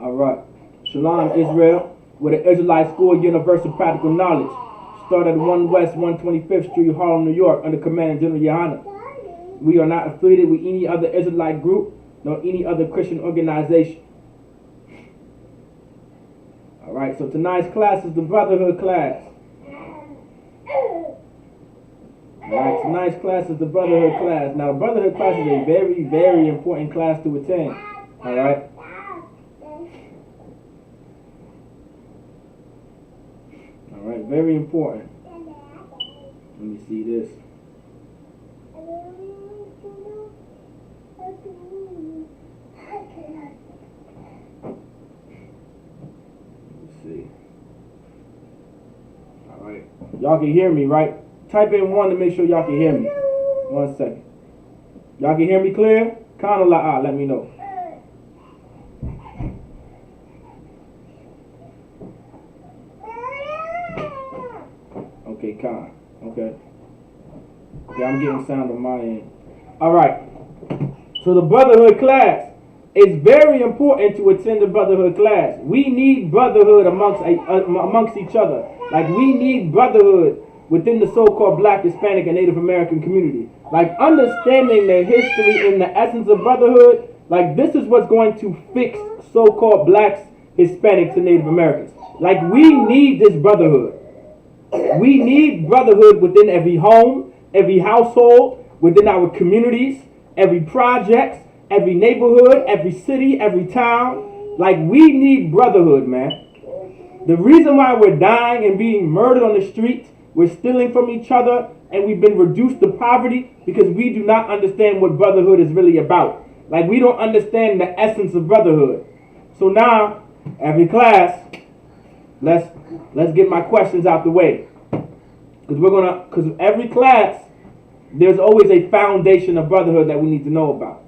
All right. Shalom, Israel, with an Israelite School of Universal Practical Knowledge. Started at 1 West 125th Street, Harlem, New York, under Command of General Yohana. We are not affiliated with any other Israelite group, nor any other Christian organization. All right, so tonight's class is the Brotherhood class. All right, tonight's class is the Brotherhood class. Now, the Brotherhood class is a very, very important class to attend. All right. All right, very important. Let me see this. Let's see. All right, y'all can hear me, right? Type in 1 to make sure y'all can hear me. 1 second. Y'all can hear me clear? Kind of like, let me know. Okay, Con. Okay. Okay, I'm getting sound on my end. All right. So the Brotherhood class. It's very important to attend the Brotherhood class. We need brotherhood amongst each other. Like, we need brotherhood within the so-called Black, Hispanic, and Native American community. Like, understanding the history and the essence of brotherhood, like, this is what's going to fix so-called Blacks, Hispanics, and Native Americans. Like, we need this brotherhood. We need brotherhood within every home, every household, within our communities, every project, every neighborhood, every city, every town. Like, we need brotherhood, man. The reason why we're dying and being murdered on the streets, we're stealing from each other, and we've been reduced to poverty because we do not understand what brotherhood is really about. Like, we don't understand the essence of brotherhood. So now, every class, let's get my questions out the way. Because every class, there's always a foundation of brotherhood that we need to know about.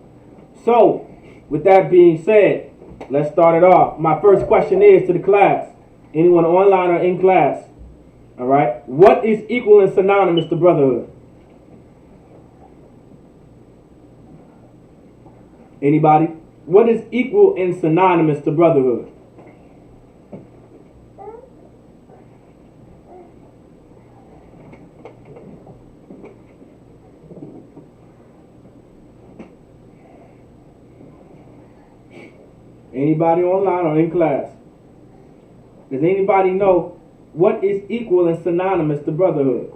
So, with that being said, let's start it off. My first question is to the class. Anyone online or in class? All right. What is equal and synonymous to brotherhood? Anybody? What is equal and synonymous to brotherhood? Anybody online or in class? Does anybody know what is equal and synonymous to brotherhood?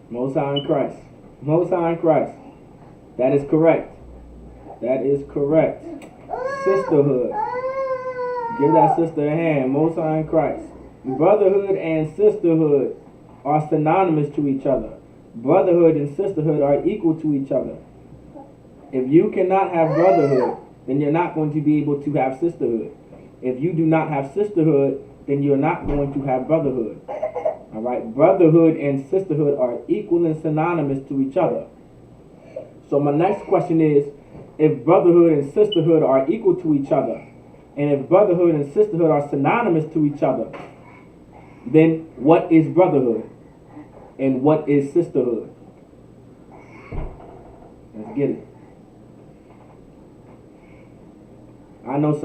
Most High in Christ. Most High in Christ. That is correct. That is correct. Sisterhood. Give that sister a hand. Most High in Christ. Brotherhood and sisterhood are synonymous to each other. Brotherhood and sisterhood are equal to each other. If you cannot have brotherhood, then you're not going to be able to have sisterhood. If you do not have sisterhood, then you're not going to have brotherhood. All right? Brotherhood and sisterhood are equal and synonymous to each other. So my next question is, if brotherhood and sisterhood are equal to each other, and if brotherhood and sisterhood are synonymous to each other, then what is brotherhood? And what is sisterhood? Let's get it. I know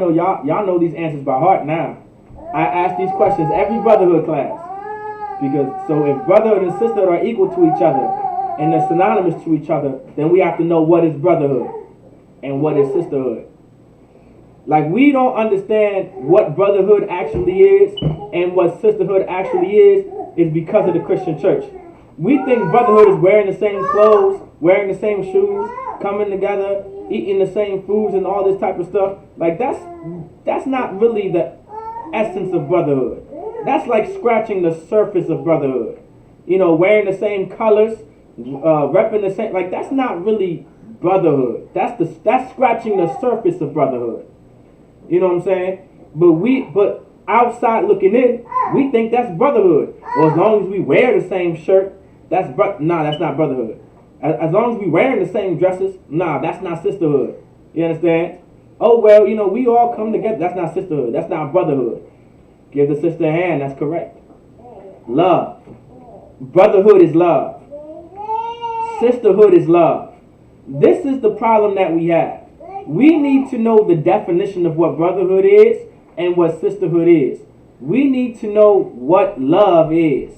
y'all know these answers by heart now. I ask these questions every brotherhood class. Because so if brotherhood and sisterhood are equal to each other and they're synonymous to each other, then we have to know what is brotherhood and what is sisterhood. Like, we don't understand what brotherhood actually is and what sisterhood actually is because of the Christian church. We think brotherhood is wearing the same clothes, wearing the same shoes, coming together, eating the same foods and all this type of stuff. Like, that's not really the essence of brotherhood. That's like scratching the surface of brotherhood. You know, wearing the same colors, repping the same, like, that's not really brotherhood. That's scratching the surface of brotherhood. You know what I'm saying? But outside looking in, we think that's brotherhood. Well, as long as we wear the same shirt, that's not brotherhood. As long as we wearing the same dresses, that's not sisterhood. You understand? Oh, well, you know, we all come together. That's not sisterhood. That's not brotherhood. Give the sister a hand. That's correct. Love. Brotherhood is love. Sisterhood is love. This is the problem that we have. We need to know the definition of what brotherhood is and what sisterhood is. We need to know what love is.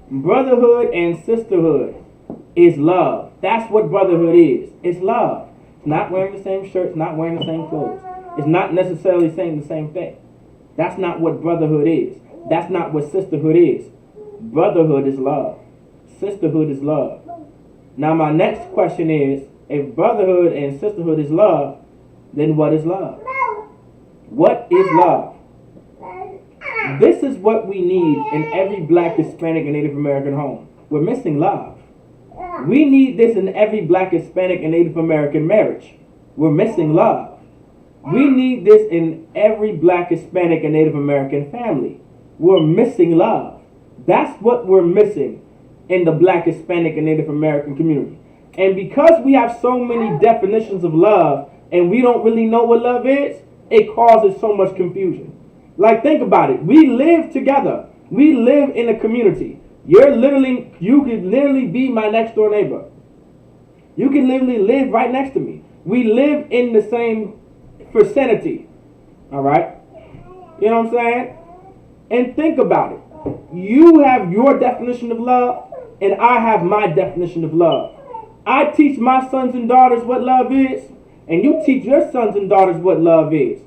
Brotherhood and sisterhood is love. That's what brotherhood is. It's love. It's not wearing the same shirts, not wearing the same clothes. It's not necessarily saying the same thing. That's not what brotherhood is. That's not what sisterhood is. Brotherhood is love. Sisterhood is love. Now my next question is, if brotherhood and sisterhood is love, then what is love? What is love? This is what we need in every black, Hispanic, and Native American home. We're missing love. We need this in every black, Hispanic, and Native American marriage. We're missing love. We need this in every black, Hispanic, and Native American family. We're missing love. That's what we're missing in the black, Hispanic, and Native American community. And because we have so many definitions of love and we don't really know what love is, it causes so much confusion. Like, think about it. We live together. We live in a community. You could literally be my next door neighbor. You can literally live right next to me. We live in the same vicinity. All right? You know what I'm saying? And think about it. You have your definition of love, and I have my definition of love. I teach my sons and daughters what love is, and you teach your sons and daughters what love is.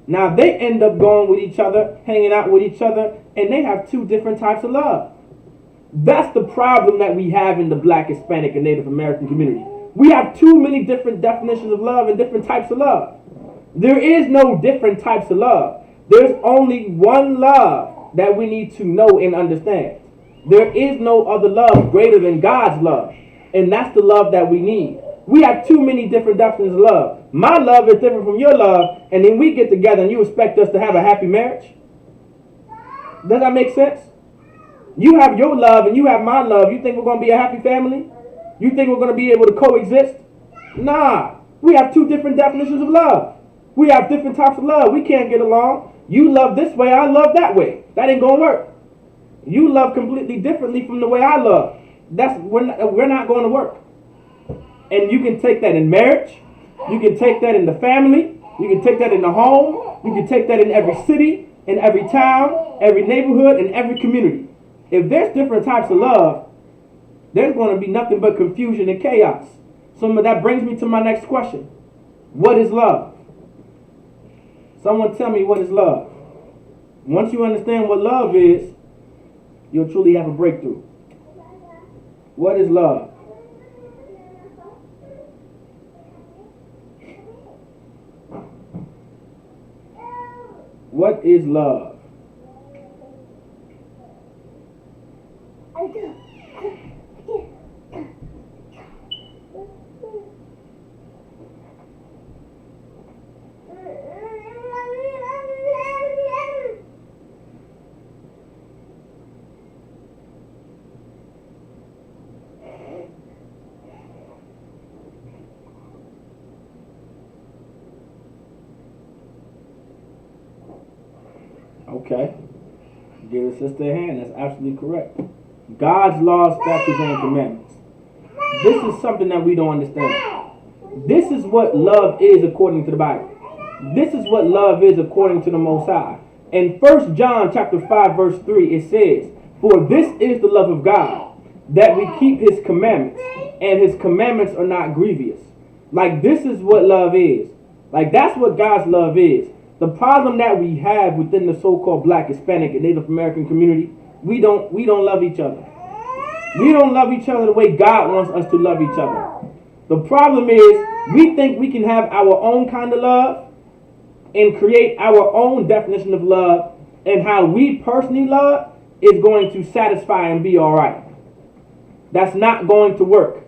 Now they end up going with each other, hanging out with each other, and they have two different types of love. That's the problem that we have in the black, Hispanic, and Native American community. We have too many different definitions of love and different types of love. There is no different types of love. There's only one love that we need to know and understand. There is no other love greater than God's love. And that's the love that we need. We have too many different definitions of love. My love is different from your love, and then we get together and you expect us to have a happy marriage? Does that make sense? You have your love and you have my love. You think we're going to be a happy family? You think we're going to be able to coexist? Nah. We have two different definitions of love. We have different types of love. We can't get along. You love this way, I love that way. That ain't going to work. You love completely differently from the way I love. We're not going to work. And you can take that in marriage. You can take that in the family. You can take that in the home. You can take that in every city, in every town, every neighborhood, and every community. If there's different types of love, there's going to be nothing but confusion and chaos. So that brings me to my next question. What is love? Someone tell me, what is love? Once you understand what love is, you'll truly have a breakthrough. What is love? What is love? Okay. Give a sister a hand. That's absolutely correct. God's laws, statutes, and commandments. This is something that we don't understand. This is what love is according to the Bible. This is what love is according to the Most High. In 1 John chapter 5, verse 3, it says, "For this is the love of God, that we keep his commandments, and his commandments are not grievous." Like, this is what love is. Like, that's what God's love is. The problem that we have within the so-called black, Hispanic, and Native American community, we don't love each other. We don't love each other the way God wants us to love each other. The problem is, we think we can have our own kind of love and create our own definition of love, and how we personally love is going to satisfy and be all right. That's not going to work.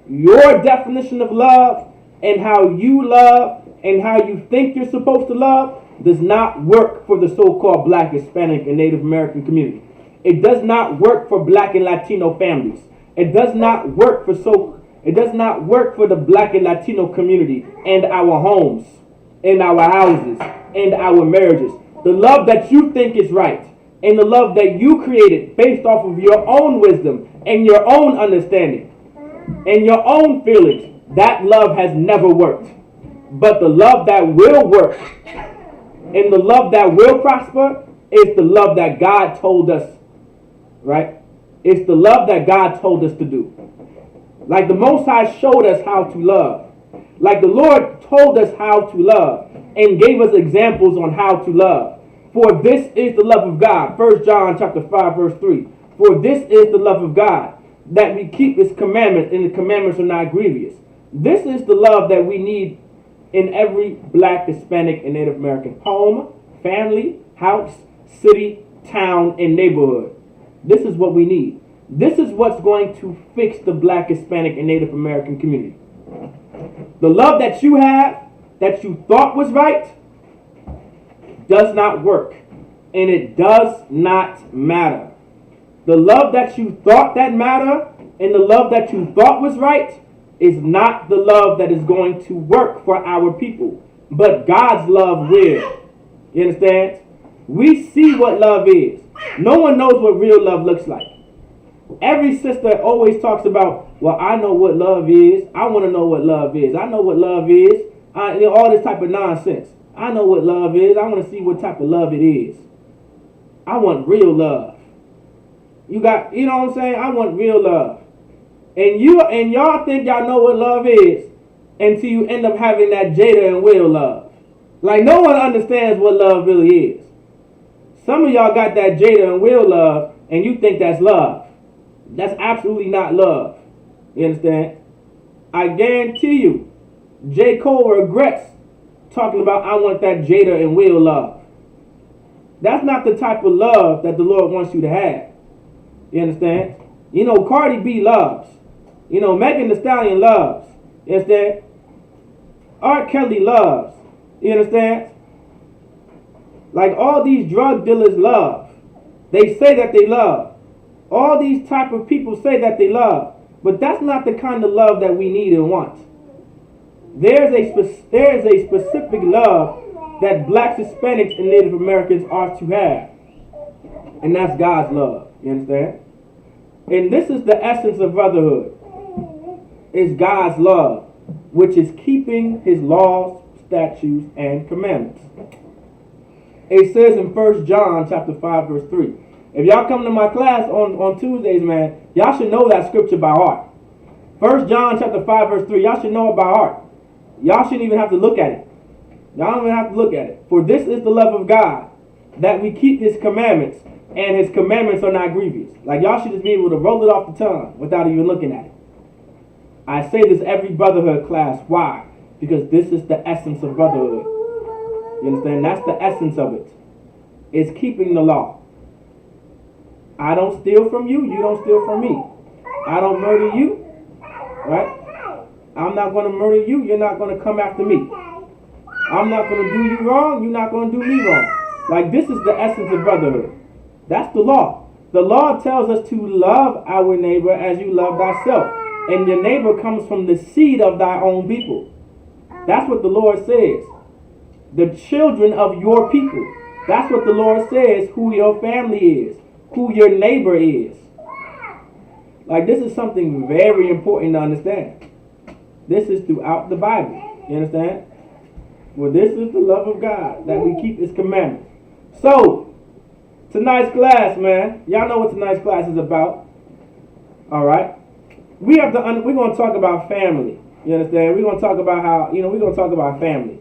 Your definition of love and how you love and how you think you're supposed to love does not work for the so-called black, Hispanic, and Native American community. It does not work for black and Latino families. It does not work for the black and Latino community and our homes, and our houses, and our marriages. The love that you think is right, and the love that you created based off of your own wisdom and your own understanding and your own feelings that love has never worked. But the love that will work and the love that will prosper is the love that God told us, right? It's the love that God told us to do. Like the Most High showed us how to love. Like the Lord told us how to love and gave us examples on how to love. For this is the love of God. 1 John chapter 5 verse 3. For this is the love of God, that we keep his commandments, and the commandments are not grievous. This is the love that we need in every black, Hispanic, and Native American home, family, house, city, town, and neighborhood. This is what we need. This is what's going to fix the black, Hispanic, and Native American community. The love that you have, that you thought was right, does not work. And it does not matter. The love that you thought that mattered and the love that you thought was right is not the love that is going to work for our people. But God's love will. You understand? We see what love is. No one knows what real love looks like. Every sister always talks about, well, I know what love is. I want to know what love is. I know what love is. All this type of nonsense. I know what love is. I want to see what type of love it is. I want real love. You know what I'm saying? I want real love. And y'all think y'all know what love is until you end up having that Jada and Will love. Like no one understands what love really is. Some of y'all got that Jada and Will love and you think that's love. That's absolutely not love. You understand? I guarantee you, J. Cole regrets talking about I want that Jada and Will love. That's not the type of love that the Lord wants you to have. You understand? You know, Cardi B loves. You know, Megan Thee Stallion loves. You understand? R. Kelly loves. You understand? Like all these drug dealers love. They say that they love. All these type of people say that they love. But that's not the kind of love that we need and want. There is a specific love that blacks, Hispanics, and Native Americans are to have. And that's God's love. You understand? And this is the essence of brotherhood. It's God's love, which is keeping his laws, statutes, and commandments. It says in 1 John chapter 5 verse 3. If y'all come to my class on Tuesdays, man, y'all should know that scripture by heart. 1 John chapter 5 verse 3. Y'all should know it by heart. Y'all shouldn't even have to look at it. Y'all don't even have to look at it. For this is the love of God, that we keep his commandments, and his commandments are not grievous. Like y'all should just be able to roll it off the tongue without even looking at it. I say this every brotherhood class. Why? Because this is the essence of brotherhood. You understand? That's the essence of it. It's keeping the law. I don't steal from you. You don't steal from me. I don't murder you. Right? I'm not going to murder you. You're not going to come after me. I'm not going to do you wrong. You're not going to do me wrong. Like this is the essence of brotherhood. That's the law. The law tells us to love our neighbor as you love thyself. And your neighbor comes from the seed of thy own people. That's what the Lord says. The children of your people. That's what the Lord says, who your family is, who your neighbor is. Like this is something very important to understand. This is throughout the Bible. You understand? Well, this is the love of God, that we keep his commandments. So, tonight's class, man. Y'all know what tonight's class is about. Alright? We're going to talk about family. You understand? We're going to talk about how, we're going to talk about family.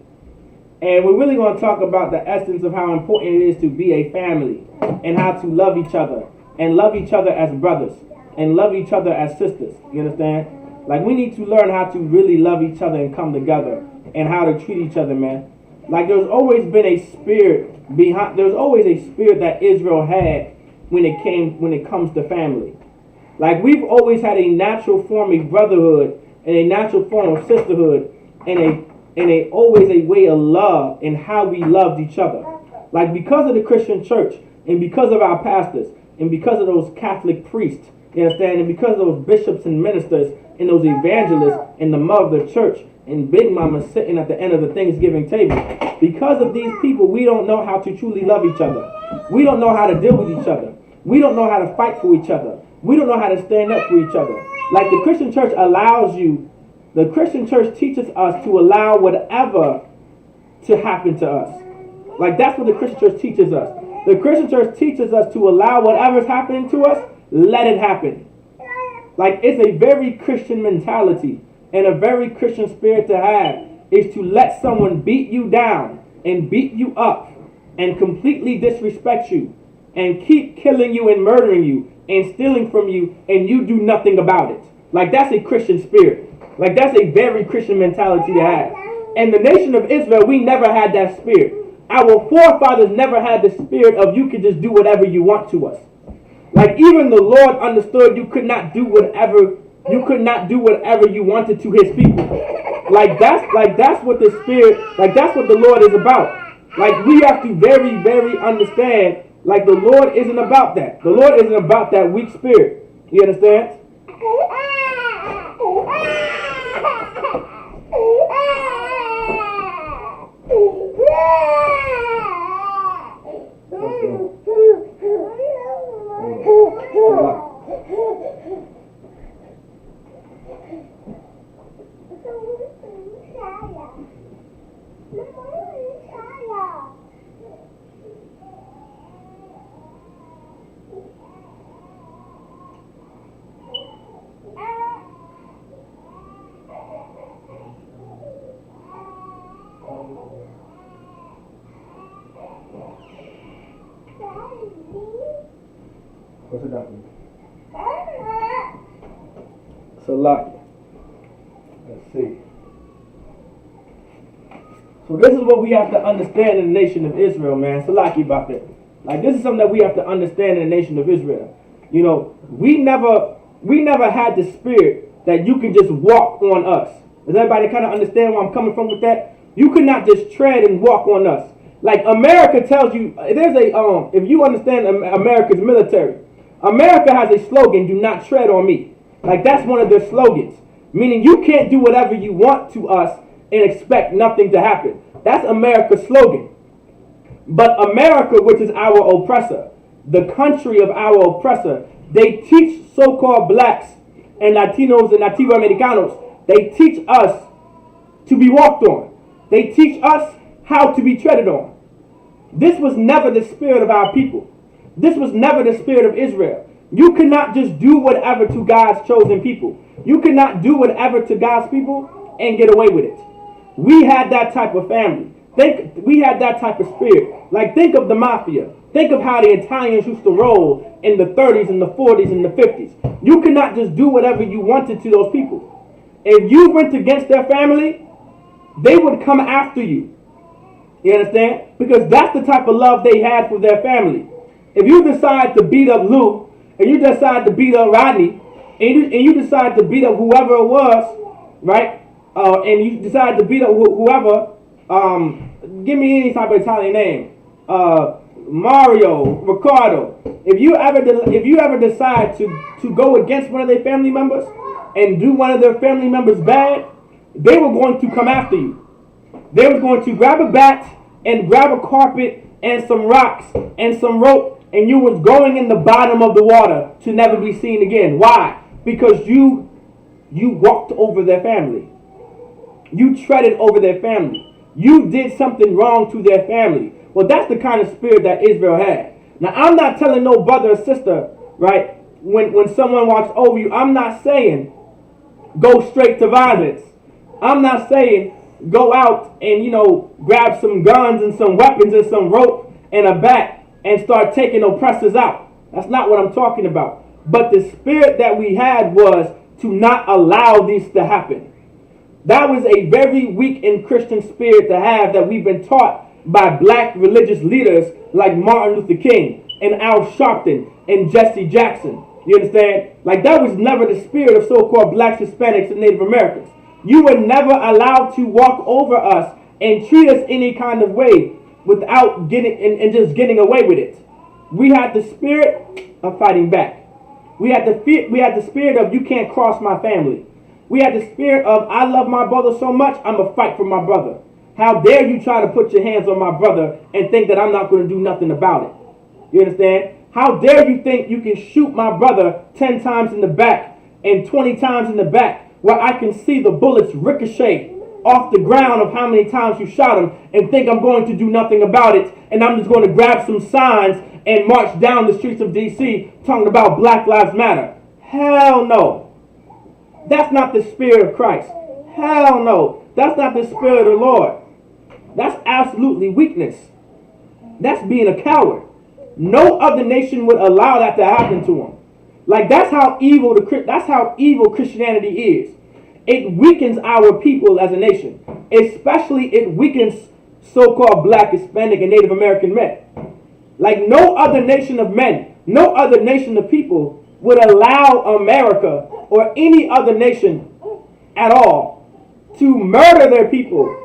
And we're really going to talk about the essence of how important it is to be a family. And how to love each other. And love each other as brothers. And love each other as sisters. You understand? Like we need to learn how to really love each other and come together. And how to treat each other, man. Like there's always been a spirit behind. There's always a spirit that Israel had when it comes to family. Like we've always had a natural form of brotherhood and a natural form of sisterhood and always a way of love and how we loved each other. Like because of the Christian church and because of our pastors and because of those Catholic priests, you understand, and because of those bishops and ministers and those evangelists and the mother of the church and Big Mama sitting at the end of the Thanksgiving table. Because of these people, we don't know how to truly love each other. We don't know how to deal with each other. We don't know how to fight for each other. We don't know how to stand up for each other. Like the Christian church allows you The Christian church teaches us to allow whatever to happen to us. Like, that's what the Christian church teaches us. The Christian church teaches us to allow whatever's happening to us, let it happen. Like, it's a very Christian mentality and a very Christian spirit to have, is to let someone beat you down and beat you up and completely disrespect you and keep killing you and murdering you and stealing from you, and you do nothing about it. Like, that's a Christian spirit. Like, that's a very Christian mentality to have. And the nation of Israel, we never had that spirit. Our forefathers never had the spirit of you can just do whatever you want to us. Like, even the Lord understood you could not do whatever you wanted to his people. Like that's what the spirit, like that's what the Lord is about. Like, we have to very, very understand, like, the Lord isn't about that. The Lord isn't about that weak spirit. You understand? What's it up? So, like, let's see. So this is what we have to understand in the nation of Israel, man. So, like, about that. Like, this is something that we have to understand in the nation of Israel. You know, we never had the spirit that you can just walk on us. Does everybody kind of understand where I'm coming from with that? You could not just tread and walk on us. Like, America tells you, if you understand America's military, America has a slogan, do not tread on me. Like, that's one of their slogans. Meaning you can't do whatever you want to us and expect nothing to happen. That's America's slogan. But America, which is our oppressor, the country of our oppressor, they teach so-called blacks and Latinos and Nativo Americanos, they teach us to be walked on. They teach us how to be treaded on. This was never the spirit of our people. This was never the spirit of Israel. You cannot just do whatever to God's chosen people. You cannot do whatever to God's people and get away with it. We had that type of family. We had that type of spirit. Like, think of the mafia. Think of how the Italians used to roll in the 30s and the 40s and the 50s. You cannot just do whatever you wanted to those people. If you went against their family, they would come after you. You understand? Because that's the type of love they had for their family. If you decide to beat up Lou, and you decide to beat up Rodney, and you decide to beat up whoever it was, right? And you decide to beat up whoever, give me any type of Italian name, Mario, Ricardo. If you ever decide to go against one of their family members and do one of their family members bad, they were going to come after you. They were going to grab a bat and grab a carpet and some rocks and some rope, and you was going in the bottom of the water to never be seen again. Why? Because you walked over their family. You treaded over their family. You did something wrong to their family. Well, that's the kind of spirit that Israel had. Now, I'm not telling no brother or sister, right, when someone walks over you, I'm not saying go straight to violence. I'm not saying go out and, grab some guns and some weapons and some rope and a bat and start taking oppressors out. That's not what I'm talking about. But the spirit that we had was to not allow this to happen. That was a very weak and Christian spirit to have that we've been taught by black religious leaders like Martin Luther King and Al Sharpton and Jesse Jackson. You understand? Like, that was never the spirit of so-called blacks, Hispanics, and Native Americans. You were never allowed to walk over us and treat us any kind of way without getting and just getting away with it. We had the spirit of fighting back. We had the spirit of you can't cross my family. We had the spirit of I love my brother so much, I'm going to fight for my brother. How dare you try to put your hands on my brother and think that I'm not going to do nothing about it. You understand? How dare you think you can shoot my brother 10 times in the back and 20 times in the back where I can see the bullets ricochet off the ground of how many times you shot him and think I'm going to do nothing about it, and I'm just going to grab some signs and march down the streets of D.C. talking about Black Lives Matter. Hell no. That's not the spirit of Christ. Hell no. That's not the spirit of the Lord. That's absolutely weakness. That's being a coward. No other nation would allow that to happen to them. Like, that's how evil Christianity is. It weakens our people as a nation. Especially it weakens so-called Black, Hispanic, and Native American men. Like, no other nation of men, no other nation of people would allow America or any other nation at all to murder their people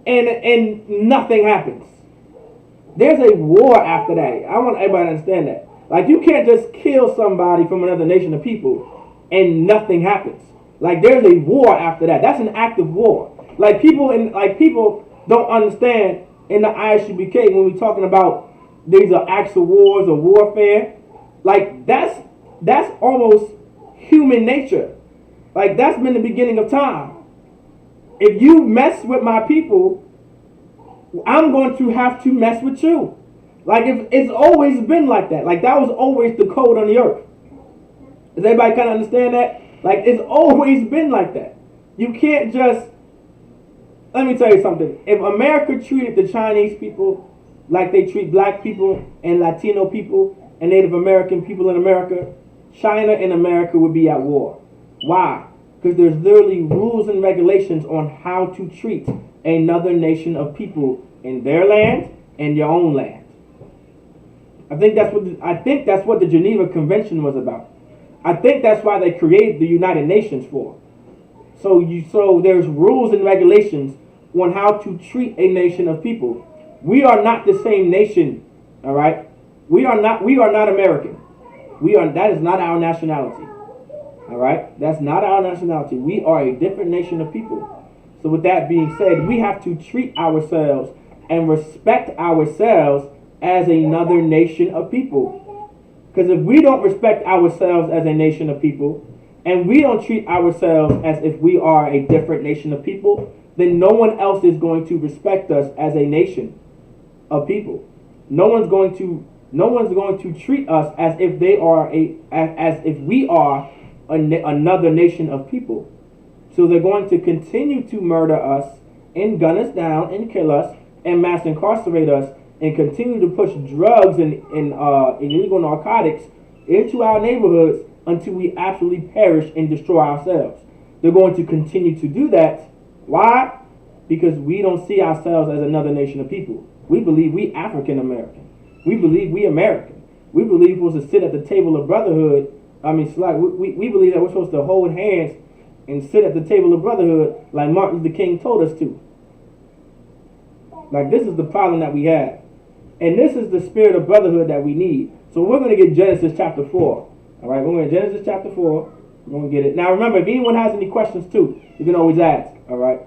and nothing happens. There's a war after that. I want everybody to understand that. Like, you can't just kill somebody from another nation of people and nothing happens. Like, there's a war after that. That's an act of war. Like, people don't understand in the Isupk when we're talking about these are acts of wars or warfare. Like, that's almost human nature. Like, that's been the beginning of time. If you mess with my people, I'm going to have to mess with you. Like, it's always been like that. Like, that was always the code on the earth. Does everybody kind of understand that? Like, it's always been like that. You can't just... Let me tell you something. If America treated the Chinese people like they treat Black people and Latino people and Native American people in America, China and America would be at war. Why? Because there's literally rules and regulations on how to treat another nation of people in their land and your own land. I think that's what the Geneva Convention was about. I think that's why they created the United Nations for. So there's rules and regulations on how to treat a nation of people. We are not the same nation, all right? We are not American. That is not our nationality. All right? That's not our nationality. We are a different nation of people. So with that being said, we have to treat ourselves and respect ourselves as another nation of people. Because if we don't respect ourselves as a nation of people, and we don't treat ourselves as if we are a different nation of people, then no one else is going to respect us as a nation of people. No one's going to treat us as if we are another nation of people. So they're going to continue to murder us and gun us down and kill us and mass incarcerate us and continue to push drugs and illegal narcotics into our neighborhoods until we absolutely perish and destroy ourselves. They're going to continue to do that. Why? Because we don't see ourselves as another nation of people. We believe we African American. We believe we American. We believe we're supposed to sit at the table of brotherhood. We believe that we're supposed to hold hands and sit at the table of brotherhood like Martin Luther King told us to. Like, this is the problem that we have. And this is the spirit of brotherhood that we need. So we're going to get Genesis chapter 4. All right, we're going to get Genesis chapter 4. We're going to get it. Now remember, if anyone has any questions too, you can always ask. All right.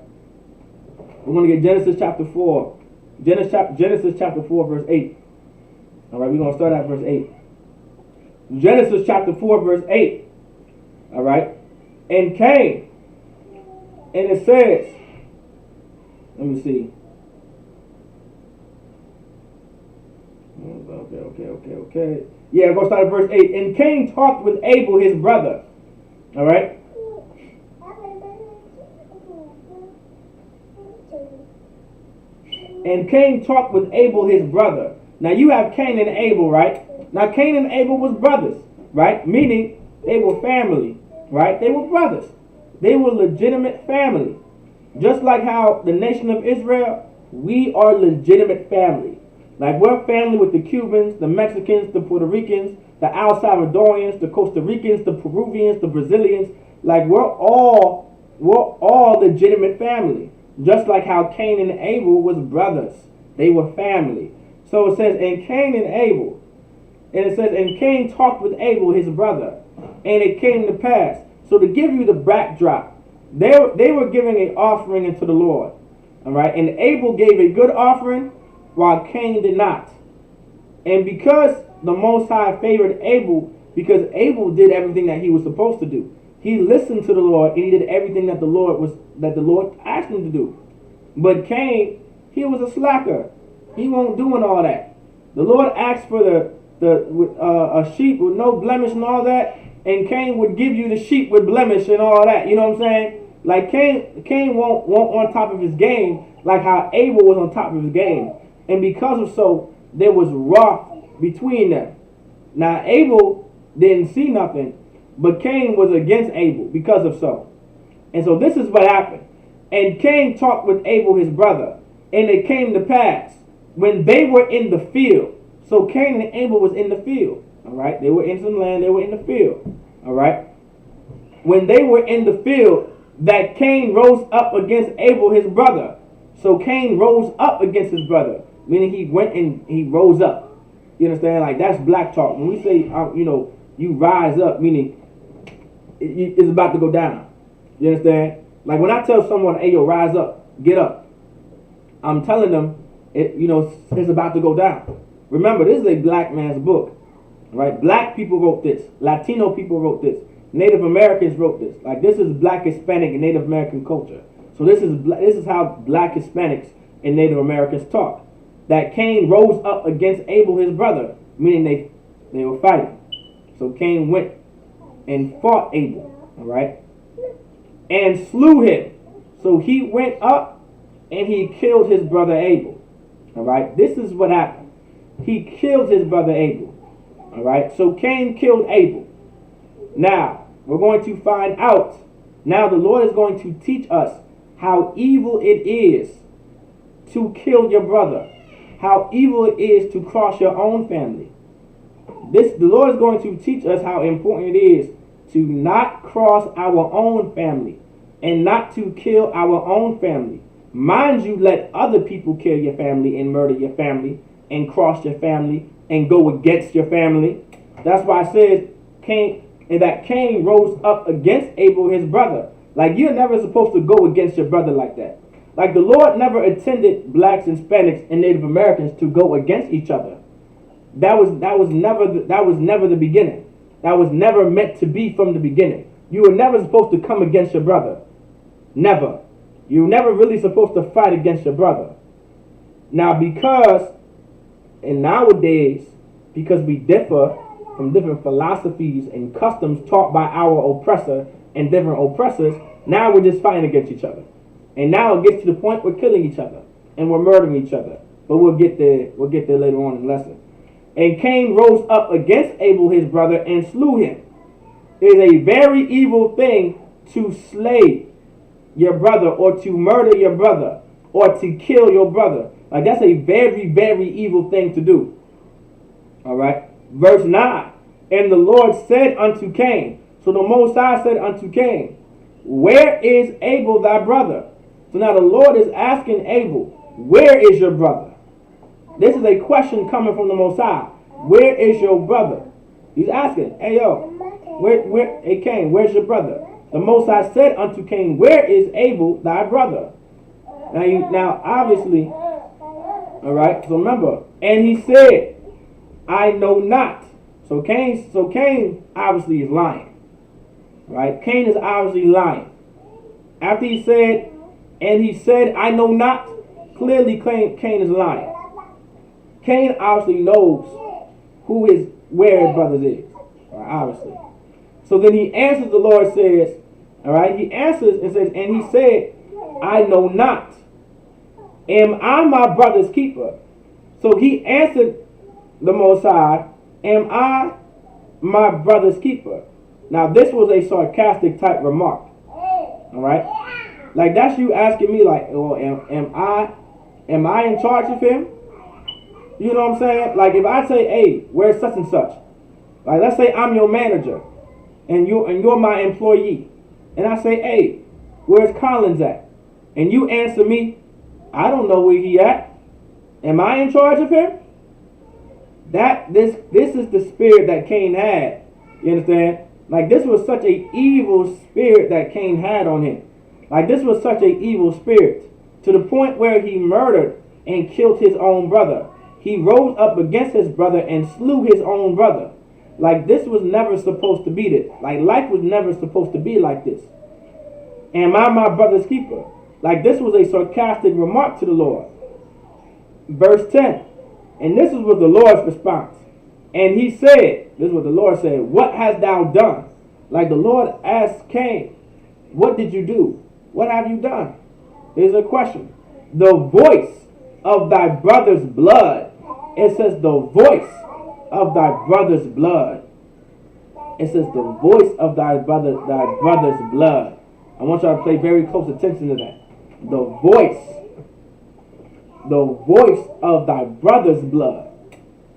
We're going to get Genesis chapter 4. Genesis chapter 4, verse 8. All right, we're going to start at verse 8. Genesis chapter 4, verse 8. All right. And Cain. And it says, let me see. Okay. Yeah, we're going to start at verse 8. And Cain talked with Abel, his brother. All right. And Cain talked with Abel, his brother. Now you have Cain and Abel, right? Now Cain and Abel was brothers, right? Meaning they were family, right? They were brothers. They were legitimate family. Just like how the nation of Israel, we are legitimate family. Like, we're family with the Cubans, the Mexicans, the Puerto Ricans, the El Salvadorians, the Costa Ricans, the Peruvians, the Brazilians. Like, we're all legitimate family. Just like how Cain and Abel was brothers. They were family. So it says, and Cain and Abel. And it says, and Cain talked with Abel, his brother. And it came to pass. So to give you the backdrop, they were giving an offering unto the Lord. All right. And Abel gave a good offering, while Cain did not. And because the Most High favored Abel, because Abel did everything that he was supposed to do. He listened to the Lord and he did everything that the Lord asked him to do. But Cain, he was a slacker. He won't doing all that. The Lord asked for a sheep with no blemish and all that, and Cain would give you the sheep with blemish and all that. You know what I'm saying? Like Cain won't on top of his game like how Abel was on top of his game. And because of so, there was wrath between them. Now Abel didn't see nothing, but Cain was against Abel because of so. And so this is what happened. And Cain talked with Abel his brother, and it came to pass when they were in the field. So Cain and Abel was in the field. All right, they were in some land. They were in the field. All right. When they were in the field, that Cain rose up against Abel his brother. So Cain rose up against his brother, meaning he went and he rose up. You understand? Like that's black talk. When we say you rise up, meaning it's about to go down. You understand? Like when I tell someone, "Hey, yo, rise up, get up," I'm telling them, it's about to go down. Remember, this is a black man's book, right? Black people wrote this. Latino people wrote this. Native Americans wrote this. Like this is Black, Hispanic, and Native American culture. So this is how Black, Hispanics, and Native Americans talk. That Cain rose up against Abel his brother, meaning they were fighting. So Cain went and fought Abel, all right, and slew him. So he went up and he killed his brother Abel. All right, this is what happened. He killed his brother Abel. All right, so Cain killed Abel. Now, we're going to find out. Now the Lord is going to teach us how evil it is to kill your brother. How evil it is to cross your own family. The Lord is going to teach us how important it is to not cross our own family and not to kill our own family. Mind you, let other people kill your family and murder your family and cross your family and go against your family. That's why it says Cain rose up against Abel his brother. Like you're never supposed to go against your brother like that. Like the Lord never intended blacks, Hispanics, and Native Americans to go against each other. That was never the beginning. That was never meant to be from the beginning. You were never supposed to come against your brother. Never. You were never really supposed to fight against your brother. Now nowadays, because we differ from different philosophies and customs taught by our oppressor and different oppressors, now we're just fighting against each other. And now it gets to the point we're killing each other and we're murdering each other. But we'll get there later on in the lesson. And Cain rose up against Abel his brother and slew him. It is a very evil thing to slay your brother or to murder your brother or to kill your brother. Like that's a very, very evil thing to do. All right. Verse 9. And the Lord said unto Cain. So the Most High said unto Cain, where is Abel thy brother? So now the Lord is asking Abel, where is your brother? This is a question coming from the Most High. Where is your brother? He's asking, hey hey Cain, where's your brother? The Most High said unto Cain, where is Abel thy brother? Now obviously, all right, so remember, and he said, I know not. So Cain obviously is lying. Right? Cain is obviously lying. After he said, I know not, clearly Cain is lying. Cain obviously knows where his brother is. Right, obviously. So then he answers, the Lord says, all right, he answers and says, and he said, I know not. Am I my brother's keeper? So he answered the Most High, am I my brother's keeper? Now this was a sarcastic type remark. All right? Like that's you asking me like, oh, am I in charge of him? You know what I'm saying? Like if I say, hey, where's such and such? Like let's say I'm your manager and you're my employee. And I say, hey, where's Collins at? And you answer me, I don't know where he at. Am I in charge of him? This is the spirit that Cain had. You understand? Like this was such an evil spirit that Cain had on him. Like this was such an evil spirit to the point where he murdered and killed his own brother. He rose up against his brother and slew his own brother. Like, this was never supposed to be this. Like, life was never supposed to be like this. Am I my brother's keeper? Like, this was a sarcastic remark to the Lord. Verse 10. And this was the Lord's response. And he said, this is what the Lord said, what hast thou done? Like, the Lord asked Cain, what did you do? What have you done? Here's a question. The voice of thy brother's blood. It says the voice of thy brother's blood. It says the voice of thy brother's blood. I want y'all to pay very close attention to that. The voice of thy brother's blood.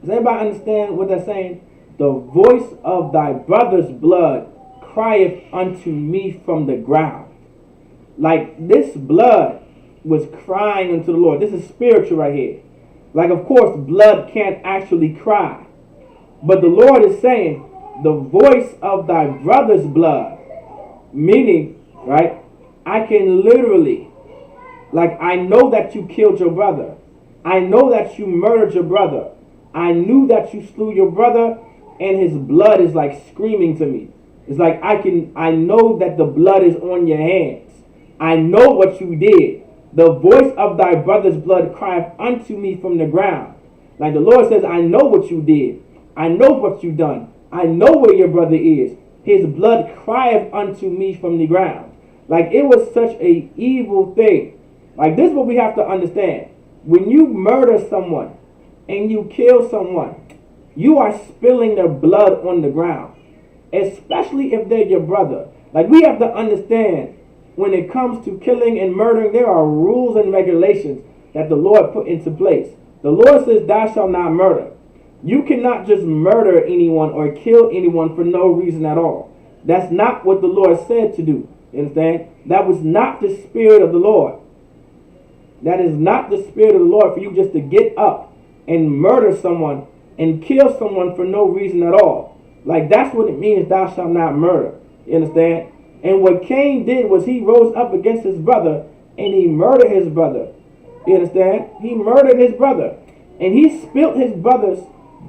Does anybody understand what that's saying? The voice of thy brother's blood crieth unto me from the ground. Like, this blood was crying unto the Lord. This is spiritual right here. Like, of course, blood can't actually cry. But the Lord is saying, the voice of thy brother's blood. Meaning, right, I can literally, like, I know that you killed your brother. I know that you murdered your brother. I knew that you slew your brother, and his blood is like screaming to me. It's like I know that the blood is on your hands. I know what you did. The voice of thy brother's blood crieth unto me from the ground. Like, the Lord says, I know what you did. I know what you done. I know where your brother is. His blood crieth unto me from the ground. Like, it was such a evil thing. Like, this is what we have to understand. When you murder someone and you kill someone, you are spilling their blood on the ground. Especially if they're your brother. Like, we have to understand, when it comes to killing and murdering, there are rules and regulations that the Lord put into place. The Lord says, thou shalt not murder. You cannot just murder anyone or kill anyone for no reason at all. That's not what the Lord said to do. You understand? That was not the spirit of the Lord. That is not the spirit of the Lord for you just to get up and murder someone and kill someone for no reason at all. Like, that's what it means, thou shalt not murder. You understand? And what Cain did was he rose up against his brother and he murdered his brother. You understand? He murdered his brother. And he spilt his brother's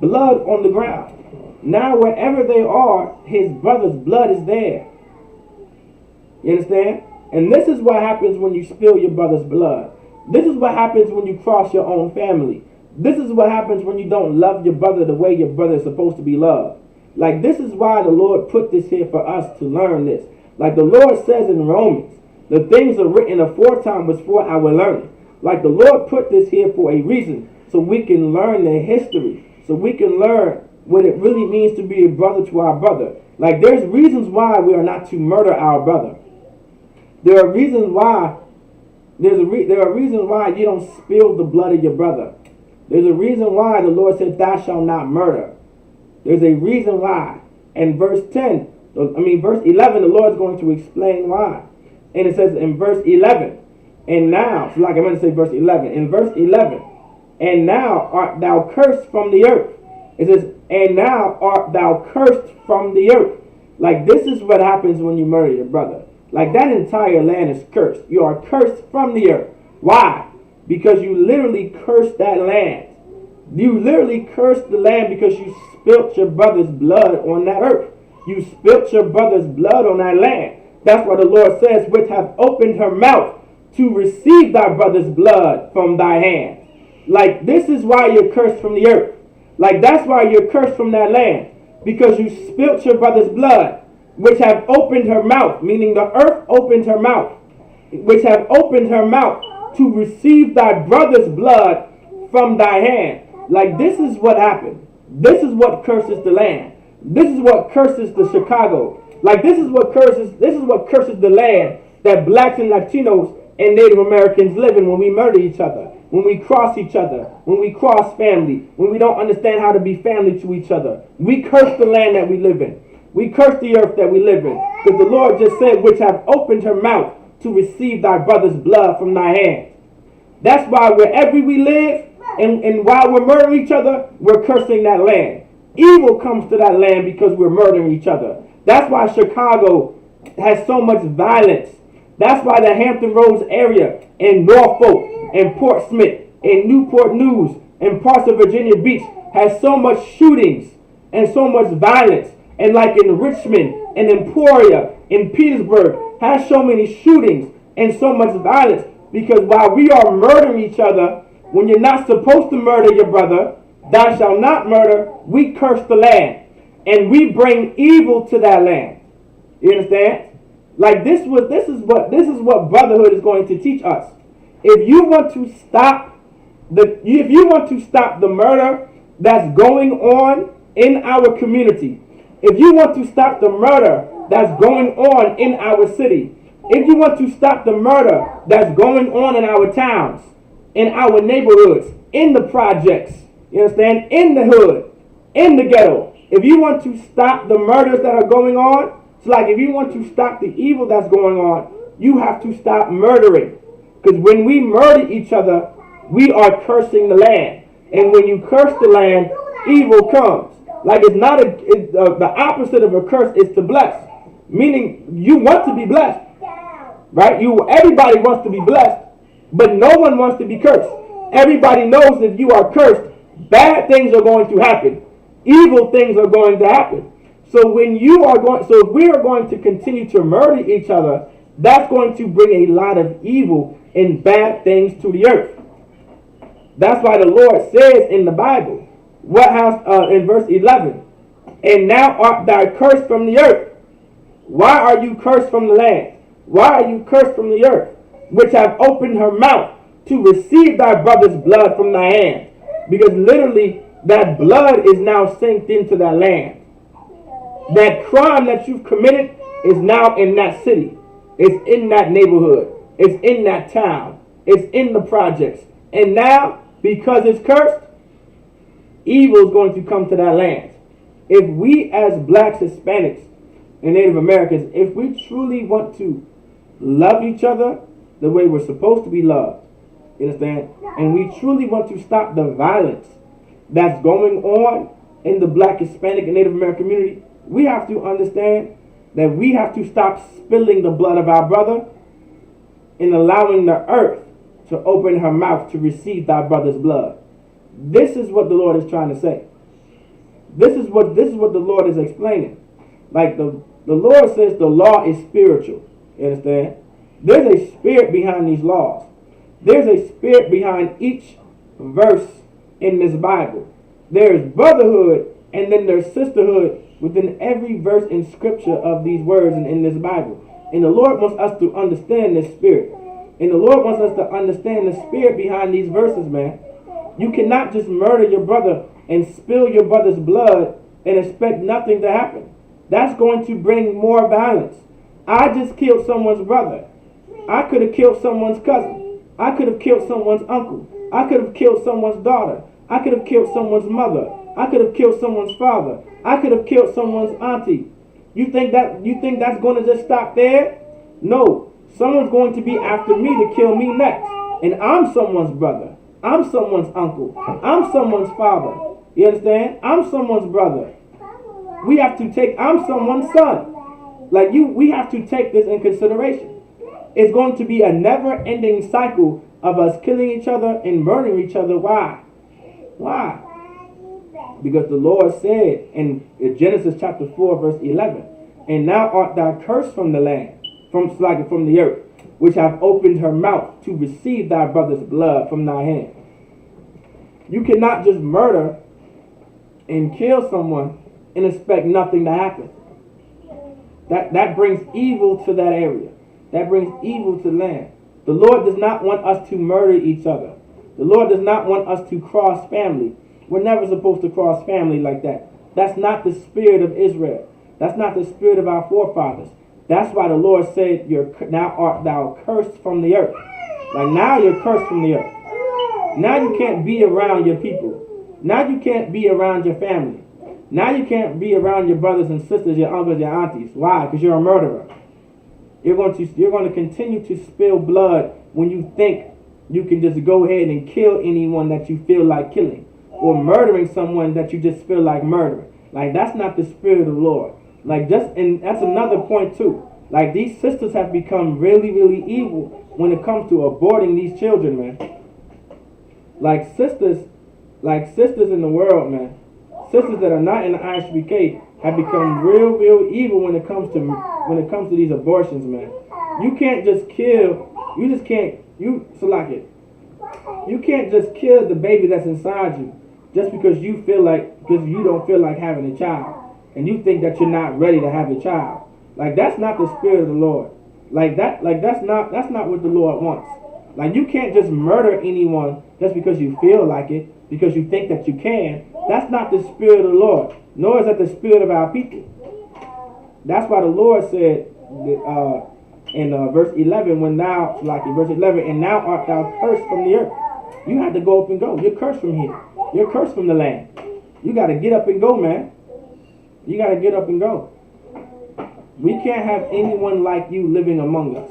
blood on the ground. Now, wherever they are, his brother's blood is there. You understand? And this is what happens when you spill your brother's blood. This is what happens when you cross your own family. This is what happens when you don't love your brother the way your brother is supposed to be loved. Like, this is why the Lord put this here for us to learn this. Like the Lord says in Romans, the things are written aforetime was for our learning. Like, the Lord put this here for a reason, so we can learn the history, so we can learn what it really means to be a brother to our brother. Like, there's reasons why we are not to murder our brother. There are reasons why. There are reasons why you don't spill the blood of your brother. There's a reason why the Lord said, thou shalt not murder. There's a reason why. And verse 11, the Lord's going to explain why. And it says in verse 11, and now, so like I'm going to say verse 11. In verse 11, and now art thou cursed from the earth. It says, and now art thou cursed from the earth. Like, this is what happens when you murder your brother. Like, that entire land is cursed. You are cursed from the earth. Why? Because you literally cursed that land. You literally cursed the land because you spilt your brother's blood on that earth. You spilt your brother's blood on that land. That's why the Lord says, which hath opened her mouth to receive thy brother's blood from thy hand. Like, this is why you're cursed from the earth. Like, that's why you're cursed from that land. Because you spilt your brother's blood, which have opened her mouth, meaning the earth opened her mouth, which have opened her mouth to receive thy brother's blood from thy hand. Like, this is what happened. This is what curses the land. This is what curses the Chicago. Like, this is what curses the land that blacks and Latinos and Native Americans live in when we murder each other, when we cross each other, when we cross family, when we don't understand how to be family to each other. We curse the land that we live in. We curse the earth that we live in. Because the Lord just said, which have opened her mouth to receive thy brother's blood from thy hand. That's why wherever we live, and while we're murdering each other, we're cursing that land. Evil comes to that land because we're murdering each other. That's why Chicago has so much violence. That's why the Hampton Roads area, and Norfolk, and Portsmouth, and Newport News, and parts of Virginia Beach has so much shootings and so much violence. And like in Richmond and Emporia, in Petersburg, has so many shootings and so much violence. Because while we are murdering each other, when you're not supposed to murder your brother, thou shalt not murder, we curse the land. And we bring evil to that land. You understand? Like this is what brotherhood is going to teach us. If you want to stop the murder that's going on in our community, if you want to stop the murder that's going on in our city, if you want to stop the murder that's going on in our towns, in our neighborhoods, in the projects, you understand, in the hood, in the ghetto, if you want to stop the murders that are going on, it's like if you want to stop the evil that's going on, you have to stop murdering. Because when we murder each other, we are cursing the land. And when you curse the land, evil comes. Like it's not the opposite of a curse is to bless. Meaning you want to be blessed. Right? Everybody wants to be blessed, but no one wants to be cursed. Everybody knows if you are cursed, bad things are going to happen. Evil things are going to happen. So if we are going to continue to murder each other, that's going to bring a lot of evil and bad things to the earth. That's why the Lord says in the Bible, in verse 11, and now art thou cursed from the earth. Why are you cursed from the land? Why are you cursed from the earth, which have opened her mouth to receive thy brother's blood from thy hand? Because literally, that blood is now synced into that land. That crime that you've committed is now in that city. It's in that neighborhood. It's in that town. It's in the projects. And now, because it's cursed, evil is going to come to that land. If we as blacks, Hispanics, and Native Americans, if we truly want to love each other the way we're supposed to be loved, you understand? And we truly want to stop the violence that's going on in the black, Hispanic, and Native American community, we have to understand that we have to stop spilling the blood of our brother and allowing the earth to open her mouth to receive thy brother's blood. This is what the Lord is trying to say. This is what the Lord is explaining. Like the Lord says the law is spiritual. You understand? There's a spirit behind these laws. There's a spirit behind each verse in this Bible. There's brotherhood and then there's sisterhood within every verse in scripture of these words in this Bible. And the Lord wants us to understand this spirit. And the Lord wants us to understand the spirit behind these verses, man. You cannot just murder your brother and spill your brother's blood and expect nothing to happen. That's going to bring more violence. I just killed someone's brother. I could have killed someone's cousin. I could have killed someone's uncle. I could have killed someone's daughter. I could have killed someone's mother. I could have killed someone's father. I could have killed someone's auntie. You think that's going to just stop there? No. Someone's going to be after me to kill me next. And I'm someone's brother. I'm someone's uncle. I'm someone's father. You understand? I'm someone's brother. I'm someone's son. We have to take this in consideration. It's going to be a never-ending cycle of us killing each other and murdering each other. Why? Why? Because the Lord said in Genesis chapter 4, verse 11, and now art thou cursed from the land, from the earth, which have opened her mouth to receive thy brother's blood from thy hand. You cannot just murder and kill someone and expect nothing to happen. That brings evil to that area. That brings evil to land. The Lord does not want us to murder each other. The Lord does not want us to cross family. We're never supposed to cross family like that. That's not the spirit of Israel. That's not the spirit of our forefathers. That's why the Lord said, now art thou cursed from the earth. Like now you're cursed from the earth. Now you can't be around your people. Now you can't be around your family. Now you can't be around your brothers and sisters, your uncles, your aunties. Why? Because you're a murderer. You're going to continue to spill blood when you think you can just go ahead and kill anyone that you feel like killing, or murdering someone that you just feel like murdering. Like that's not the spirit of the Lord. And that's another point too. Like these sisters have become really, really evil when it comes to aborting these children, man. Like sisters in the world, man. sisters that are not in the ISUPK have become real evil when it comes to these abortions, man. You can't just kill. You just can't. You select it. You can't just kill the baby that's inside you just because you don't feel like having a child, and you think that you're not ready to have a child. Like, that's not the spirit of the Lord. That's not what the Lord wants. Like, you can't just murder anyone just because you feel like it, because you think that you can. That's not the spirit of the Lord, nor is that the spirit of our people. That's why the Lord said in verse 11, verse 11, and now art thou cursed from the earth. You have to go up and go. You're cursed from here. You're cursed from the land. You got to get up and go, man. You got to get up and go. We can't have anyone like you living among us.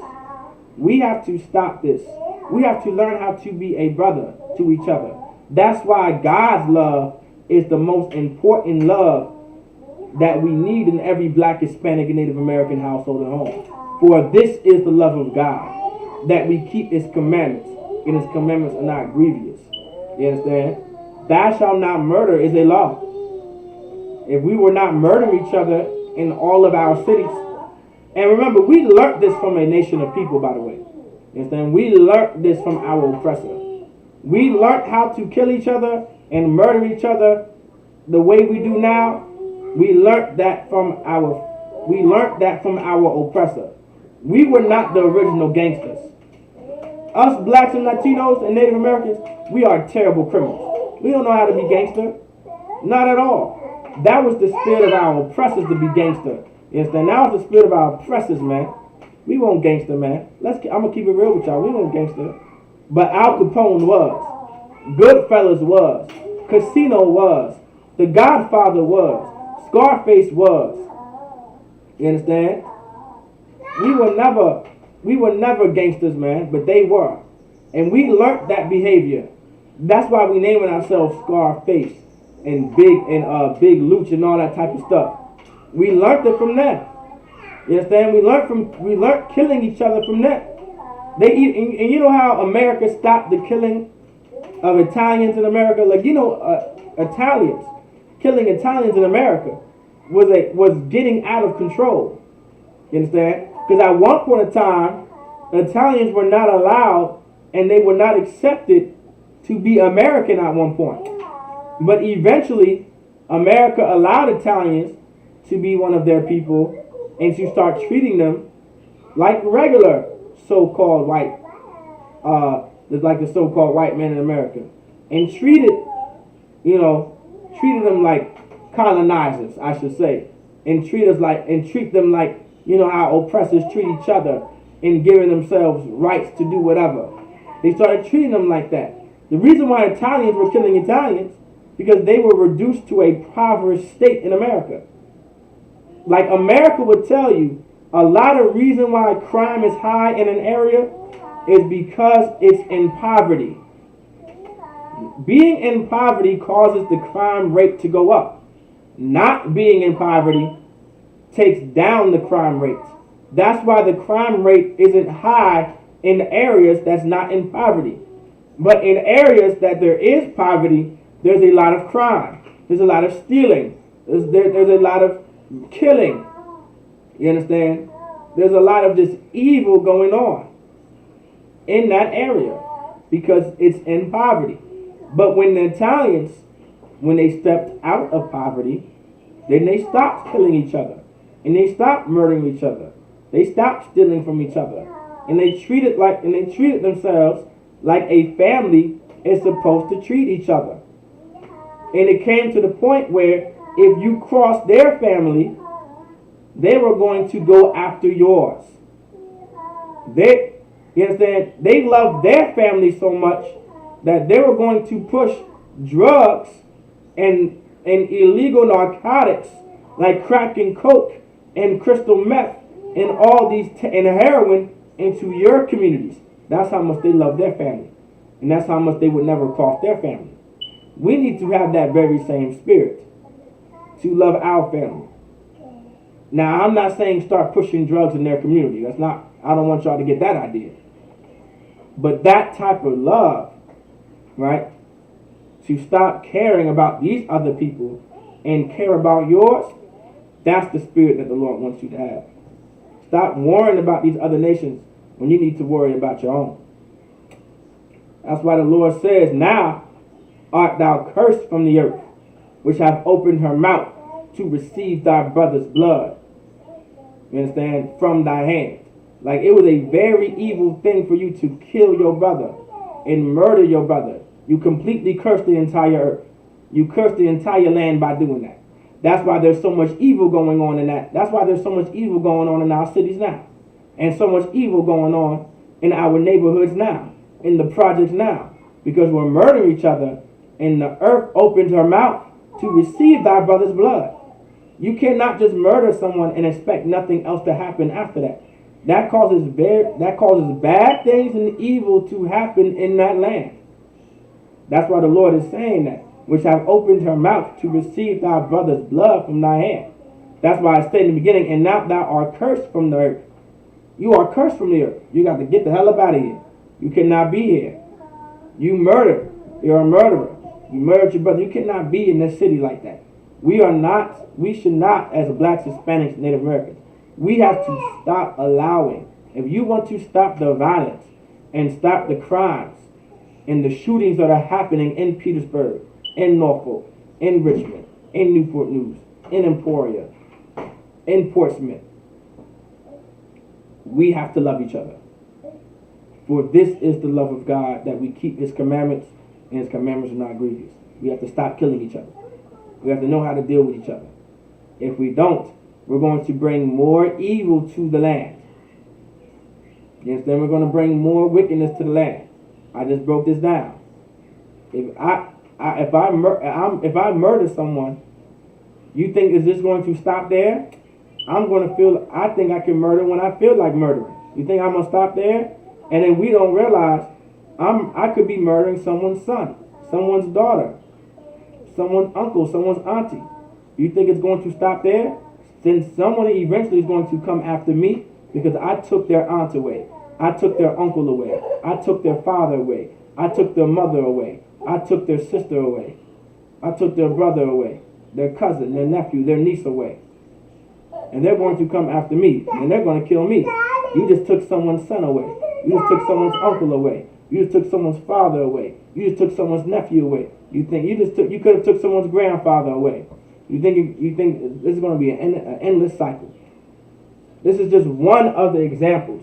We have to stop this. We have to learn how to be a brother to each other. That's why God's love is the most important love that we need in every Black, Hispanic, and Native American household and home. For this is the love of God, that we keep His commandments, and His commandments are not grievous. You understand? Thou shalt not murder is a law. If we were not murdering each other in all of our cities, and remember, we learned this from a nation of people, by the way. You understand? We learned this from our oppressor. We learned how to kill each other and murder each other the way we do now. We learned that from our oppressor. We were not the original gangsters. Us Blacks and Latinos and Native Americans, we are terrible criminals. We don't know how to be gangster. Not at all. That was the spirit of our oppressors to be gangster. You understand? Now it's the spirit of our oppressors, man. We won't gangster, man. I'm going to keep it real with y'all. We won't gangster. But Al Capone was. Goodfellas was. Casino was. The Godfather was. Scarface was. You understand? We were never gangsters, man, but they were. And we learned that behavior. That's why we naming ourselves Scarface and Big Luch and all that type of stuff. We learned it from them. You understand? We learned killing each other from them. And you know how America stopped the killing of Italians in America? Like, Italians killing Italians in America was getting out of control. You understand? Because at one point in time, Italians were not allowed and they were not accepted to be American at one point. But eventually, America allowed Italians to be one of their people and to start treating them like regular so-called white, like the so-called white man in America, and treated them like colonizers, I should say, and treat them like how oppressors treat each other and giving themselves rights to do whatever. They started treating them like that. The reason why Italians were killing Italians because they were reduced to a impoverished state in America. Like America would tell you, a lot of reason why crime is high in an area is because it's in poverty. Being in poverty causes the crime rate to go up. Not being in poverty takes down the crime rate. That's why the crime rate isn't high in areas that's not in poverty. But in areas that there is poverty, there's a lot of crime. There's a lot of stealing. There's a lot of killing. You understand? There's a lot of this evil going on in that area because it's in poverty. But when the Italians, when they stepped out of poverty, then they stopped killing each other. And they stopped murdering each other. They stopped stealing from each other. And they treated themselves like a family is supposed to treat each other. And it came to the point where if you crossed their family, they were going to go after yours. You understand? They loved their family so much that they were going to push drugs and illegal narcotics like crack and coke and crystal meth and all these and heroin into your communities. That's how much they love their family. And that's how much they would never cross their family. We need to have that very same spirit to love our family. Now, I'm not saying start pushing drugs in their community. I don't want y'all to get that idea. But that type of love, right? To stop caring about these other people and care about yours, that's the spirit that the Lord wants you to have. Stop worrying about these other nations when you need to worry about your own. That's why the Lord says, now art thou cursed from the earth, which hath opened her mouth to receive thy brother's blood. You understand? From thy hand. Like, it was a very evil thing for you to kill your brother and murder your brother. You completely cursed the entire earth. You cursed the entire land by doing that. That's why there's so much evil going on in that. That's why there's so much evil going on in our cities now. And so much evil going on in our neighborhoods now. In the projects now. Because we're murdering each other. And the earth opened her mouth to receive thy brother's blood. You cannot just murder someone and expect nothing else to happen after that. That causes bad things and evil to happen in that land. That's why the Lord is saying that, which have opened her mouth to receive thy brother's blood from thy hand. That's why I said in the beginning, and now thou art cursed from the earth. You are cursed from the earth. You got to get the hell up out of here. You cannot be here. You murdered. You're a murderer. You murdered your brother. You cannot be in this city like that. We should not, as blacks, Hispanics, Native Americans, we have to stop allowing. If you want to stop the violence and stop the crimes and the shootings that are happening in Petersburg, in Norfolk, in Richmond, in Newport News, in Emporia, in Portsmouth, we have to love each other. For this is the love of God, that we keep his commandments, and his commandments are not grievous. We have to stop killing each other. We have to know how to deal with each other. If we don't, we're going to bring more evil to the land. Yes, then we're going to bring more wickedness to the land. I just broke this down. If I murder someone, you think is this going to stop there? I think I can murder when I feel like murdering. You think I'm going to stop there? And then we don't realize I could be murdering someone's son, someone's daughter, someone's uncle, someone's auntie. You think it's going to stop there? Then someone eventually is going to come after me because I took their aunt away. I took their uncle away. I took their father away. I took their mother away. I took their sister away. I took their brother away, their cousin, their nephew, their niece away. And they're going to come after me, and they're going to kill me. You just took someone's son away. You just took someone's uncle away. You just took someone's father away. You just took someone's nephew away. You could have took someone's grandfather away. You think this is going to be an endless cycle. This is just one of the examples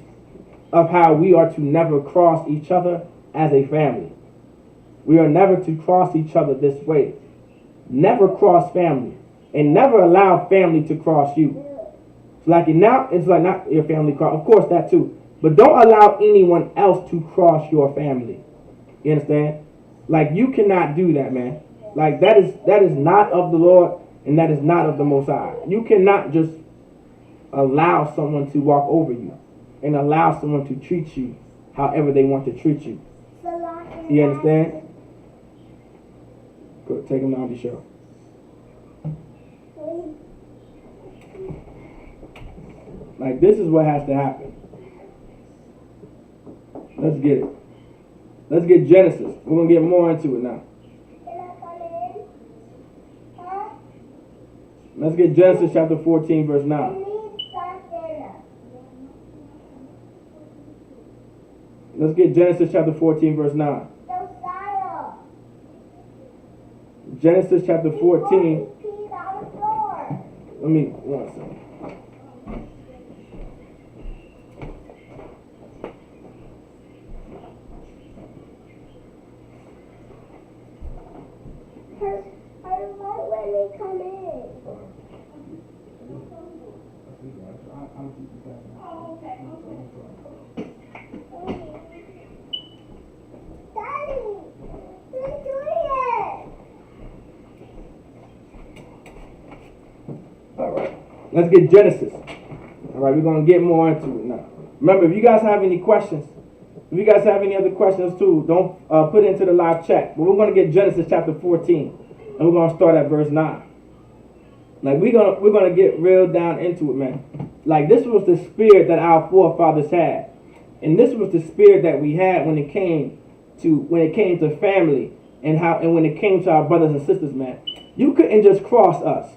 of how we are to never cross each other as a family. We are never to cross each other this way. Never cross family. And never allow family to cross you. It's like not your family cross. Of course, that too. But don't allow anyone else to cross your family. You understand? Like, you cannot do that, man. Like, that is not of the Lord, and that is not of the Most High. You cannot just allow someone to walk over you and allow someone to treat you however they want to treat you. You understand? Go take them out of the show. Like, this is what has to happen. Let's get it. Let's get Genesis. We're going to get more into it now. Let's get Genesis chapter 14, verse 9. Let's get Genesis chapter 14, verse 9. Genesis chapter 14. Let me, one second. Let's get Genesis. All right, we're going to get more into it now. Remember, if you guys have any questions, if you guys have any other questions too, don't put it into the live chat. But we're going to get Genesis chapter 14, and we're going to start at verse 9. Like, we're going to get real down into it, man. Like, this was the spirit that our forefathers had, and this was the spirit that we had when it came to family, and when it came to our brothers and sisters, man. You couldn't just cross us.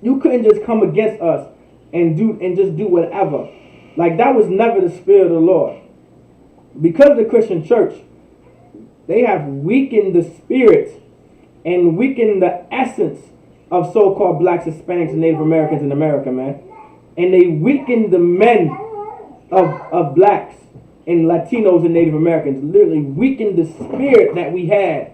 You couldn't just come against us and just do whatever. Like, that was never the spirit of the Lord. Because of the Christian church, they have weakened the spirit and weakened the essence of so-called blacks, Hispanics, and Native Americans in America, man. And they weakened the men of blacks and Latinos and Native Americans. Literally weakened the spirit that we had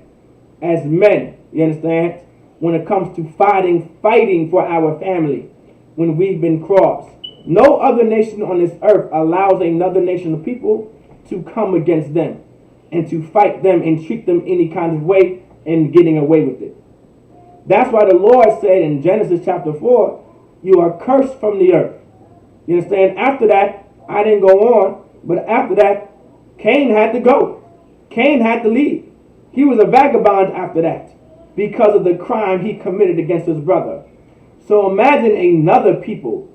as men. You understand? When it comes to fighting for our family when we've been crossed. No other nation on this earth allows another nation of people to come against them and to fight them and treat them any kind of way and getting away with it. That's why the Lord said in Genesis chapter 4, you are cursed from the earth. You understand? After that, I didn't go on, but after that, Cain had to go. Cain had to leave. He was a vagabond after that because of the crime he committed against his brother. So imagine another people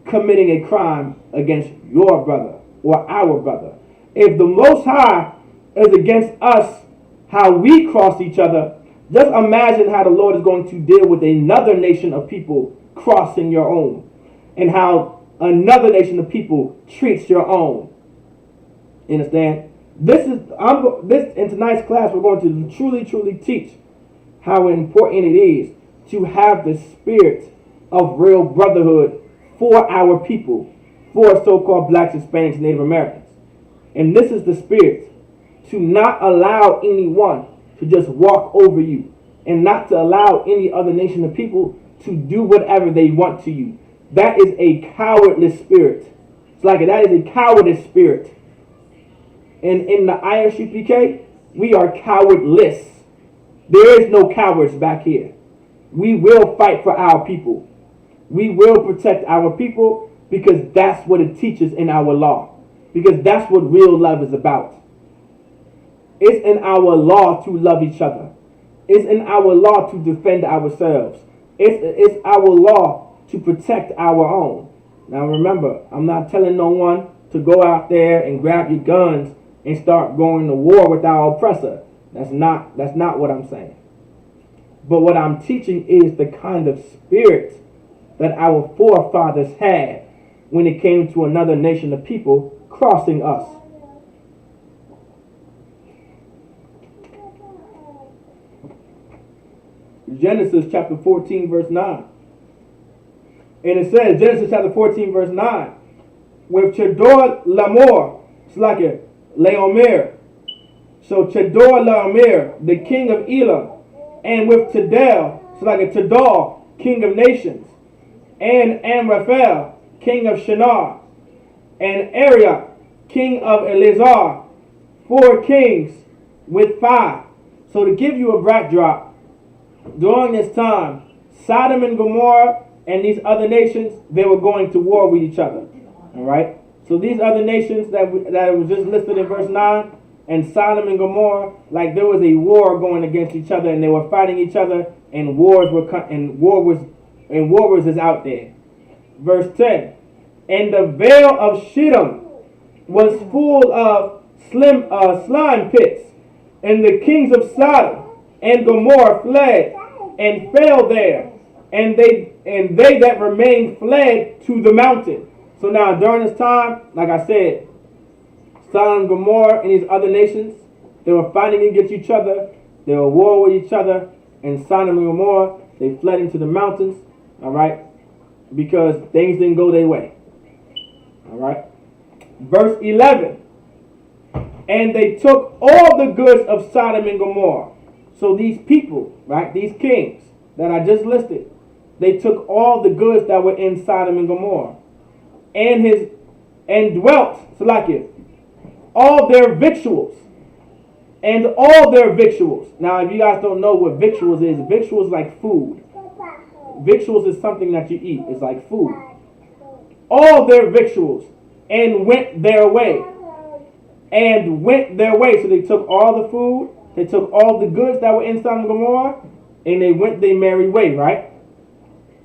committing a crime against your brother or our brother. If the Most High is against us, how we cross each other, just imagine how the Lord is going to deal with another nation of people crossing your own, and how another nation of people treats your own. You understand? This in tonight's class, we're going to truly teach how important it is to have the spirit of real brotherhood for our people, for so-called blacks, Hispanics, Native Americans. And this is the spirit, to not allow anyone to just walk over you, and not to allow any other nation of people to do whatever they want to you. That is a cowardless spirit. It's like that is a cowardice spirit. And in the ISUPK, we are cowardless. There is no cowards back here. We will fight for our people. We will protect our people, because that's what it teaches in our law. Because that's what real love is about. It's in our law to love each other. It's in our law to defend ourselves. It's our law to protect our own. Now remember, I'm not telling no one to go out there and grab your guns and start going to war with our oppressor. That's not what I'm saying. But what I'm teaching is the kind of spirit that our forefathers had when it came to another nation of people crossing us. Genesis chapter 14 verse 9. And it says, Genesis chapter 14 verse 9, with Chedor Lamer, it's like a Laomer. So Chedor Laomer, the king of Elam, and with Tidal, it's like a Tidal, king of nations, and Amraphel, king of Shinar, and Arioch, king of Eleazar, 4 kings with 5. So to give you a backdrop, during this time, Sodom and Gomorrah and these other nations, they were going to war with each other. All right? So these other nations that was just listed in verse 9, and Sodom and Gomorrah, like there was a war going against each other, and they were fighting each other, and war was out there. Verse 10, and the vale of Shittim was full of slime pits, and the kings of Sodom and Gomorrah fled and fell there, and they that remained fled to the mountain. So now during this time, like I said, Sodom and Gomorrah and these other nations, they were fighting against each other. They were at war with each other. And Sodom and Gomorrah, they fled into the mountains, all right, because things didn't go their way. All right. Verse 11, and they took all the goods of Sodom and Gomorrah. So these people, right, these kings that I just listed, they took all the goods that were in Sodom and Gomorrah, and dwelt, Salakia, all their victuals, and all their victuals. Now, if you guys don't know what victuals is like food. Victuals is something that you eat. It's like food. All their victuals, and went their way. And went their way. So they took all the food, they took all the goods that were in Sodom and Gomorrah, and they went their merry way, right?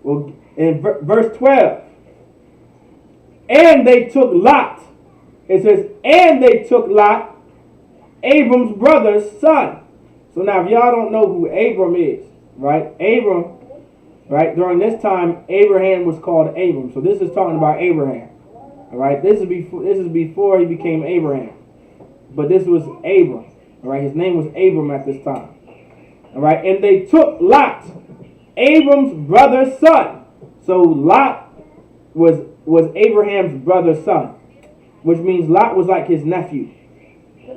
Well, in verse 12, and they took Lot. It says, and they took Lot, Abram's brother's son. So now, if y'all don't know who Abram is, right? Abram, right? During this time, Abraham was called Abram. So this is talking about Abraham. All right, this is before he became Abraham. But this was Abram. All right, his name was Abram at this time. All right, and they took Lot, Abram's brother's son. So Lot was Abraham's brother's son, which means Lot was like his nephew.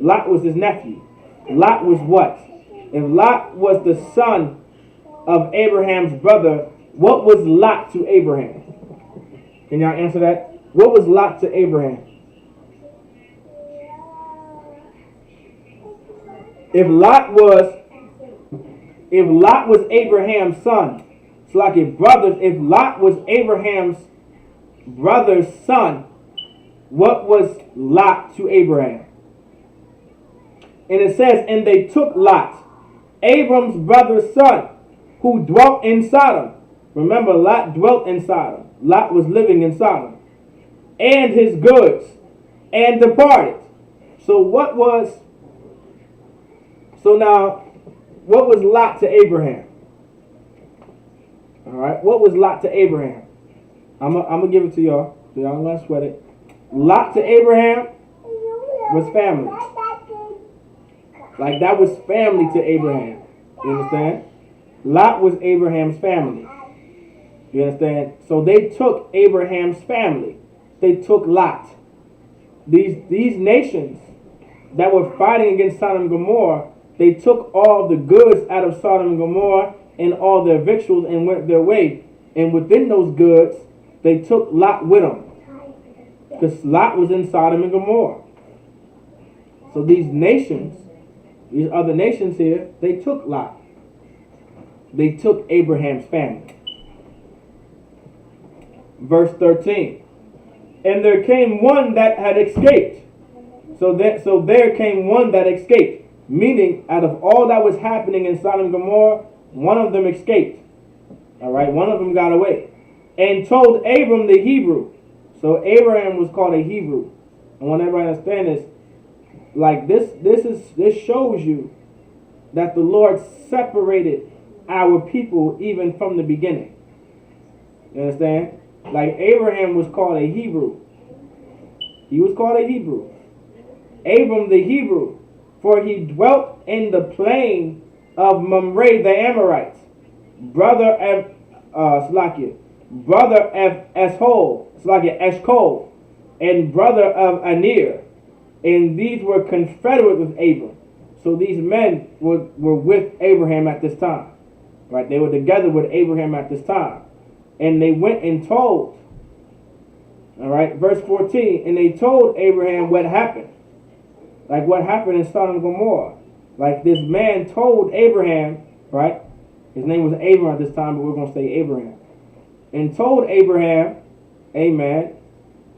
Lot was his nephew. Lot was what? If Lot was the son of Abraham's brother, what was Lot to Abraham? Can y'all answer that? What was Lot to Abraham? If Lot was Abraham's son, it's like if Lot was Abraham's brother's son, what was Lot to Abraham? And it says, and they took Lot, Abram's brother's son, who dwelt in Sodom. Remember, Lot dwelt in Sodom. Lot was living in Sodom. And his goods, and departed. So what was Lot to Abraham? All right, what was Lot to Abraham? I'm gonna give it to y'all. So y'all don't sweat it. Lot to Abraham was family. Like that was family to Abraham. You understand? Lot was Abraham's family. You understand? So they took Abraham's family. They took Lot. These nations that were fighting against Sodom and Gomorrah, they took all the goods out of Sodom and Gomorrah and all their victuals and went their way. And within those goods, they took Lot with them. Because Lot was in Sodom and Gomorrah. So these nations, these other nations here, they took Lot. They took Abraham's family. Verse 13. And there came one that had escaped. So there came one that escaped. Meaning, out of all that was happening in Sodom and Gomorrah, one of them escaped. All right, one of them got away. And told Abram the Hebrew. So Abraham was called a Hebrew. I want everybody to understand this. Like this shows you that the Lord separated our people even from the beginning. You understand? Like Abraham was called a Hebrew. He was called a Hebrew. Abram the Hebrew, for he dwelt in the plain of Mamre the Amorites, brother of Eshcol, and brother of Anir, and these were confederate with Abram. So these men were with Abraham at this time, right? They were together with Abraham at this time, and they went and told. All right, verse 14, and they told Abraham what happened. Like what happened in Sodom and Gomorrah. Like this man told Abraham, right? His name was Abraham at this time, but we're going to say Abraham. And told Abraham, amen,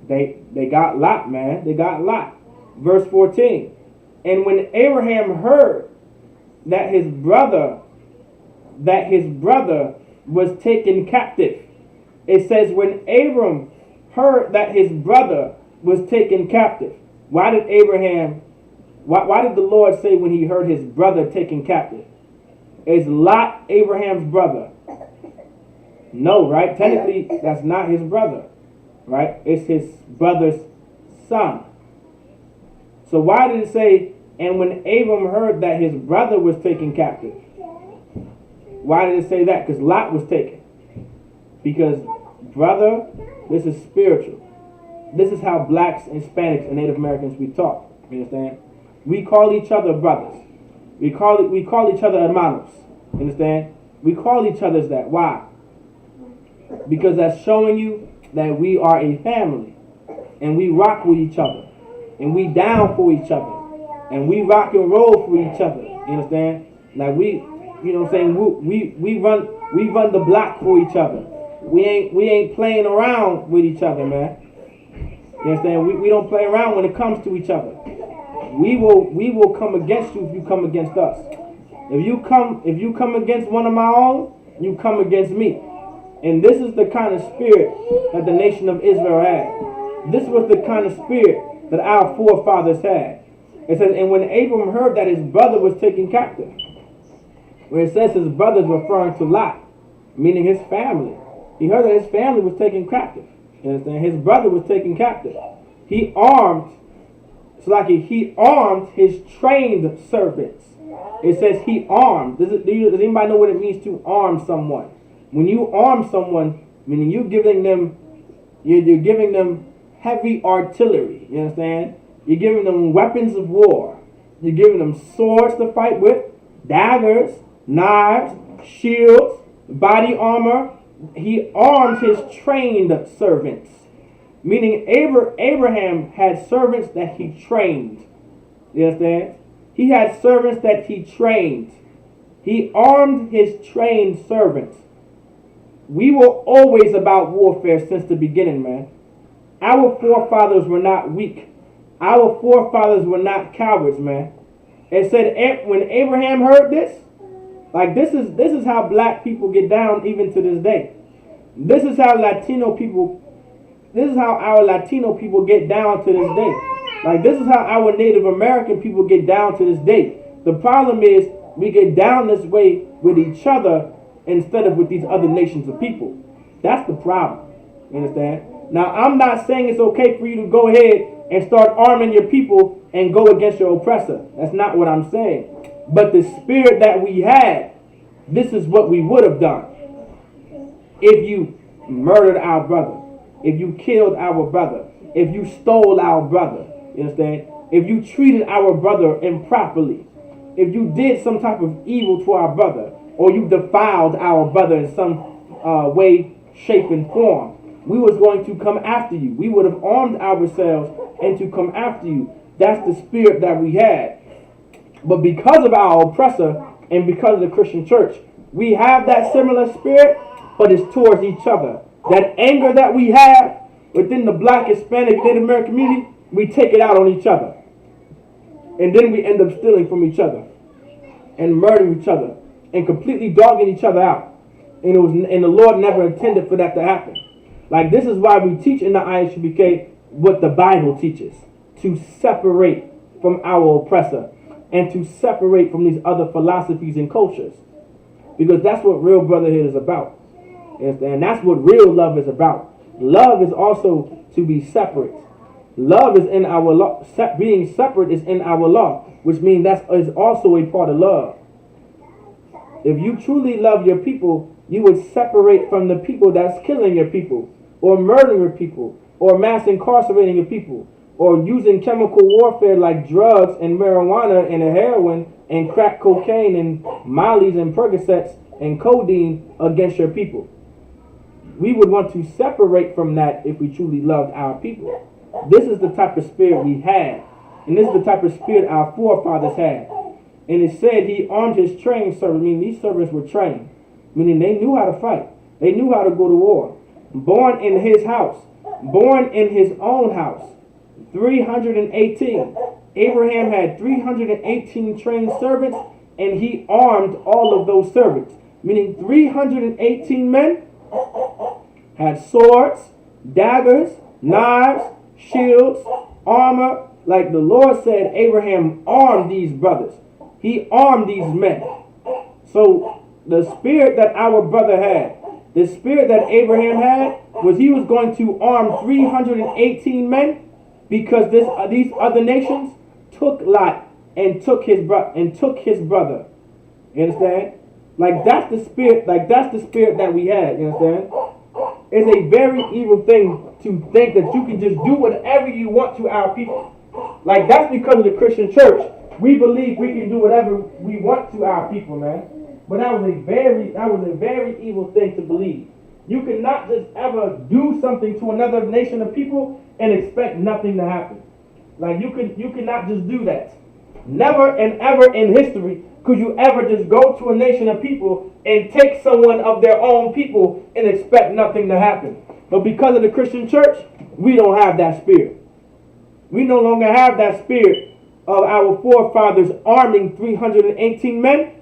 they got Lot, man. They got Lot. Verse 14. And when Abraham heard that his brother was taken captive. It says when Abram heard that his brother was taken captive. Why did the Lord say when he heard his brother taken captive? Is Lot Abraham's brother? No, right? Technically, that's not his brother, right? It's his brother's son. So why did it say, and when Abram heard that his brother was taken captive? Why did it say that? Because Lot was taken. Because, brother, this is spiritual. This is how blacks, Hispanics, and Native Americans we talk. You understand? We call each other brothers. We call each other hermanos. You understand? We call each other that. Why? Because that's showing you that we are a family. And we rock with each other. And we down for each other. And we rock and roll for each other. You understand? Like we, you know what I'm saying? We run the block for each other. We ain't playing around with each other, man. You understand? We don't play around when it comes to each other. We will come against you if you come against us. If you come against one of my own, you come against me. And this is the kind of spirit that the nation of Israel had. This was the kind of spirit that our forefathers had. It says, and when Abram heard that his brother was taken captive, Where it says his brothers, referring to Lot, meaning his family. He heard that his family was taken captive. You understand? His brother was taken captive. He armed, it's like he armed his trained servants. It says he armed. Does anybody know what it means to arm someone? When you arm someone, meaning you're giving them heavy artillery. You understand? You're giving them weapons of war. You're giving them swords to fight with, daggers, knives, shields, body armor. He armed his trained servants. Meaning Abraham had servants that he trained. You understand? He had servants that he trained. He armed his trained servants. We were always about warfare since the beginning, man. Our forefathers were not weak. Our forefathers were not cowards, man. It said when Abraham heard this, like this is how black people get down even to this day. This is how our Latino people get down to this day. Like this is how our Native American people get down to this day. The problem is we get down this way with each other instead of with these other nations of people. That's the problem. You understand? Now I'm not saying it's okay for you to go ahead and start arming your people and go against your oppressor. That's not what I'm saying. But the spirit that we had, this is what we would have done. If you murdered our brother, if you killed our brother, if you stole our brother, you understand? If you treated our brother improperly, if you did some type of evil to our brother, or you defiled our brother in some way, shape, and form, we was going to come after you. We would have armed ourselves and to come after you. That's the spirit that we had. But because of our oppressor and because of the Christian church, we have that similar spirit, but it's towards each other. That anger that we have within the black, Hispanic, Native American community, we take it out on each other. And then we end up stealing from each other and murdering each other and completely dogging each other out. And the Lord never intended for that to happen. Like this is why we teach in the Isupk what the Bible teaches. To separate from our oppressor and to separate from these other philosophies and cultures. Because that's what real brotherhood is about. And that's what real love is about. Love is also to be separate. Love is in our law. Being separate is in our law, which means that is also a part of love. If you truly love your people, you would separate from the people that's killing your people, or murdering your people, or mass incarcerating your people, or using chemical warfare like drugs and marijuana and heroin and crack cocaine and mollies and Percocets and codeine against your people. We would want to separate from that if we truly loved our people. This is the type of spirit we had. And this is the type of spirit our forefathers had. And it said he armed his trained servants, meaning these servants were trained, meaning they knew how to fight. They knew how to go to war. Born in his house, born in his own house, 318. Abraham had 318 trained servants, and he armed all of those servants, meaning 318 men had swords, daggers, knives, shields, armor. Like the Lord said, Abraham armed these brothers. He armed these men. So the spirit that our brother had, the spirit that Abraham had, was he was going to arm 318 men because these other nations took Lot and took his brother. You understand? Like that's the spirit. Like that's the spirit that we had. You understand? It's a very evil thing to think that you can just do whatever you want to our people. Like that's because of the Christian church. We believe we can do whatever we want to our people, man. But that was a very evil thing to believe. You cannot just ever do something to another nation of people and expect nothing to happen. Like you cannot just do that. Never and ever in history could you ever just go to a nation of people and take someone of their own people and expect nothing to happen. But because of the Christian church, we don't have that spirit. We no longer have that spirit of our forefathers arming 318 men.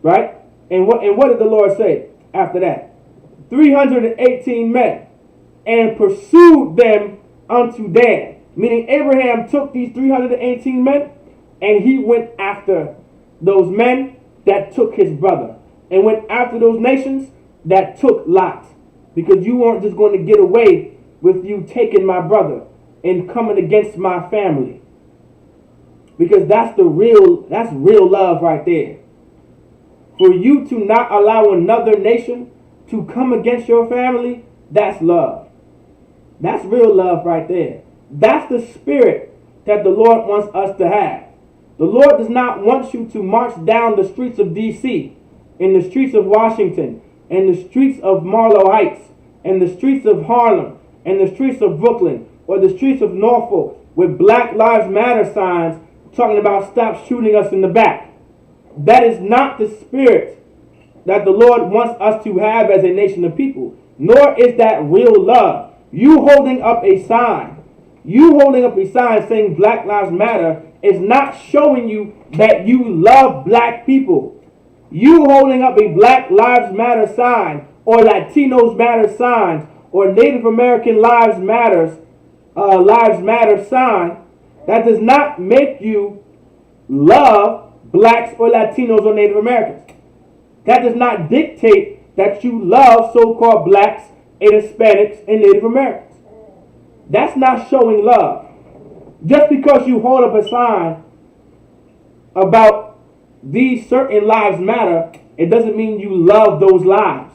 Right? And what did the Lord say after that? 318 men, and pursued them unto Dan. Meaning Abraham took these 318 men and he went after those men that took his brother and went after those nations that took Lot. Because you weren't just going to get away with you taking my brother and coming against my family. Because that's real love right there. For you to not allow another nation to come against your family, that's love. That's real love right there. That's the spirit that the Lord wants us to have. The Lord does not want you to march down the streets of D.C., in the streets of Washington, in the streets of Marlow Heights, in the streets of Harlem, in the streets of Brooklyn, or the streets of Norfolk with Black Lives Matter signs talking about stop shooting us in the back. That is not the spirit that the Lord wants us to have as a nation of people. Nor is that real love. You holding up a sign saying Black Lives Matter is not showing you that you love black people. You holding up a Black Lives Matter sign, or Latinos Matter signs, or Native American Lives Matter sign, that does not make you love blacks or Latinos or Native Americans. That does not dictate that you love so-called blacks and Hispanics and Native Americans. That's not showing love. Just because you hold up a sign about these certain lives matter, it doesn't mean you love those lives.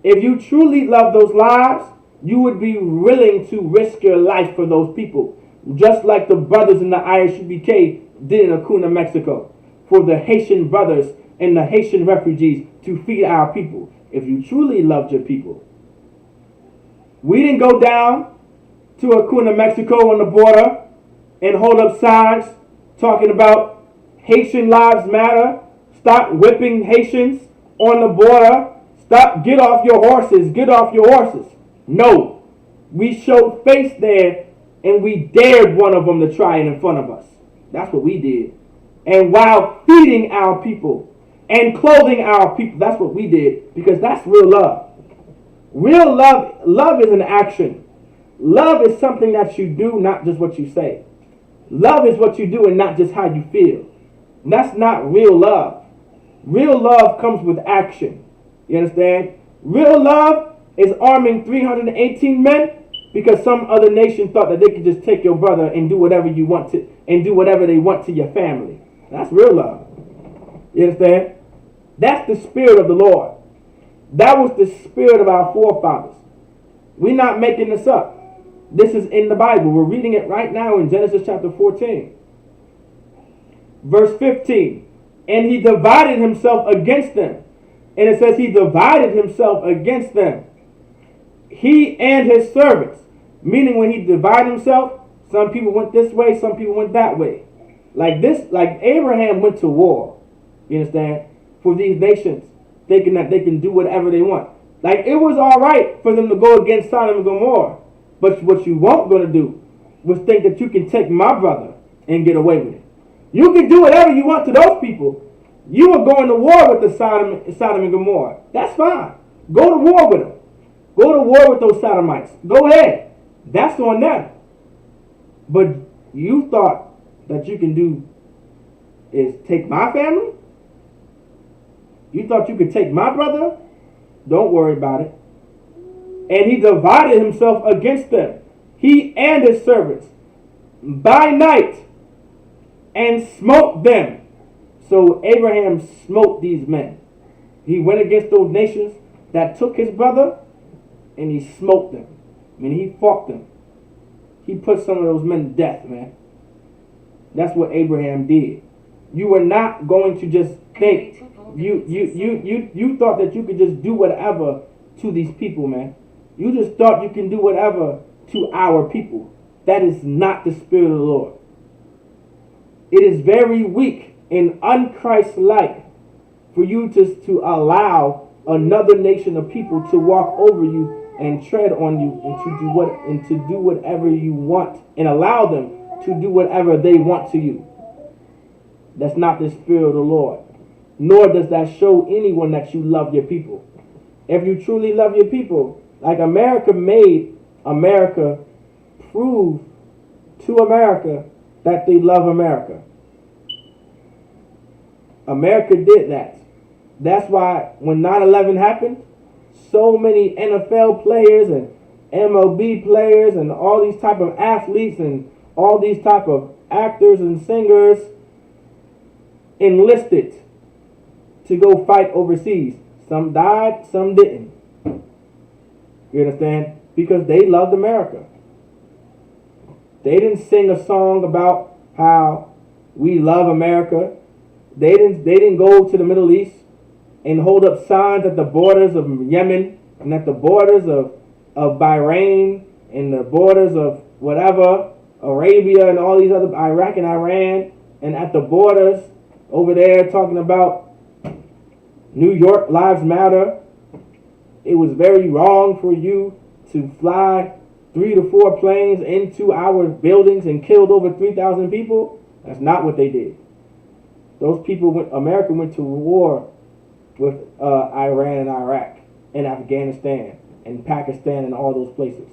If you truly love those lives, you would be willing to risk your life for those people. Just like the brothers in the ISUPK did in Acuna, Mexico, for the Haitian brothers and the Haitian refugees to feed our people. If you truly loved your people. We didn't go down to Acuna, Mexico on the border and hold up signs talking about Haitian lives matter. Stop whipping Haitians on the border. Stop, get off your horses, get off your horses. No, we showed face there and we dared one of them to try it in front of us. That's what we did. And while feeding our people and clothing our people, that's what we did, because that's real love. Real love is an action. Love is something that you do, not just what you say. Love is what you do and not just how you feel. And that's not real love. Real love comes with action. You understand? Real love is arming 318 men because some other nation thought that they could just take your brother and do whatever you want to, and do whatever they want to your family. That's real love. You understand? That's the spirit of the Lord. That was the spirit of our forefathers. We're not making this up. This is in the Bible. We're reading it right now in Genesis chapter 14. Verse 15. And he divided himself against them. And it says he divided himself against them. He and his servants. Meaning when he divided himself, some people went this way, some people went that way. Like Abraham went to war. You understand? For these nations. They can do whatever they want. Like, it was all right for them to go against Sodom and Gomorrah. But what you weren't going to do was think that you can take my brother and get away with it. You can do whatever you want to those people. You were going to war with the Sodom and Gomorrah. That's fine. Go to war with them. Go to war with those Sodomites. Go ahead. That's on them. But you thought that you can do is take my family? You thought you could take my brother? Don't worry about it. And he divided himself against them, he and his servants, by night, and smote them. So Abraham smote these men. He went against those nations that took his brother, and he smote them. I mean, he fought them. He put some of those men to death, man. That's what Abraham did. You were not going to just think. You thought that you could just do whatever to these people, man. You just thought you can do whatever to our people. That is not the spirit of the Lord. It is very weak and unchristlike for you to allow another nation of people to walk over you and tread on you and to do whatever you want, and allow them to do whatever they want to you. That's not the spirit of the Lord. Nor does that show anyone that you love your people. If you truly love your people, like America made America prove to America that they love America. America did that. That's why when 9/11 happened, so many NFL players and MLB players and all these type of athletes and all these type of actors and singers enlisted to go fight overseas. Some died, some didn't. You understand? Because they loved America. They didn't sing a song about how we love America. They didn't go to the Middle East and hold up signs at the borders of Yemen and at the borders of Bahrain and the borders of whatever, Arabia and all these other, Iraq and Iran, and at the borders over there talking about New York Lives Matter. It was very wrong for you to fly 3 to 4 planes into our buildings and killed over 3,000 people. That's not what they did. Those people America went to war with Iran and Iraq and Afghanistan and Pakistan and all those places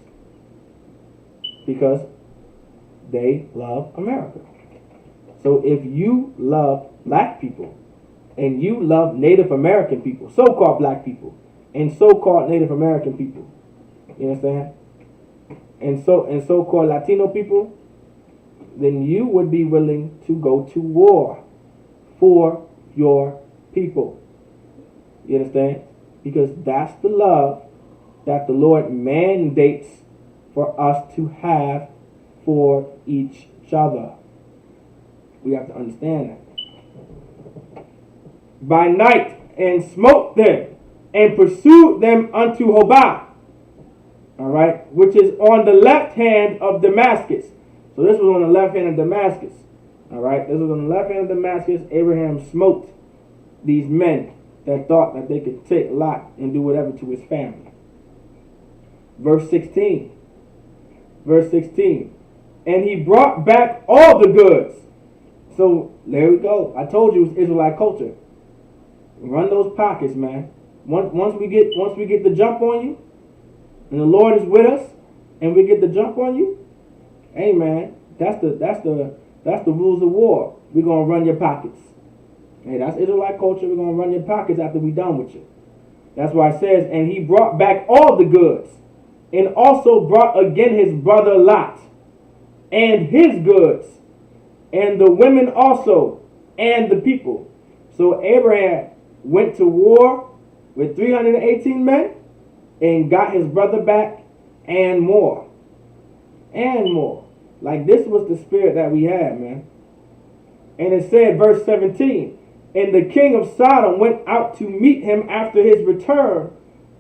because they love America. So if you love black people and you love Native American people, so-called black people and so-called Native American people, you understand? And so-called Latino people, then you would be willing to go to war for your people. You understand? Because that's the love that the Lord mandates for us to have for each other. We have to understand that. By night, and smote them, and pursued them unto Hobah. All right, which is on the left hand of Damascus. So this was on the left hand of Damascus. All right, this was on the left hand of Damascus. Abraham smote these men that thought that they could take Lot and do whatever to his family. Verse 16. Verse 16. And he brought back all the goods. So there we go. I told you it's Israelite culture. Run those pockets, man. Once we get the jump on you, and the Lord is with us, and we get the jump on you, hey man, that's the rules of war. We're gonna run your pockets. Hey, that's Israelite culture. We're gonna run your pockets after we done with you. That's why it says, and he brought back all the goods, and also brought again his brother Lot, and his goods, and the women also, and the people. So Abraham went to war with 318 men and got his brother back and more. And more. Like this was the spirit that we had, man. And it said, verse 17, and the king of Sodom went out to meet him after his return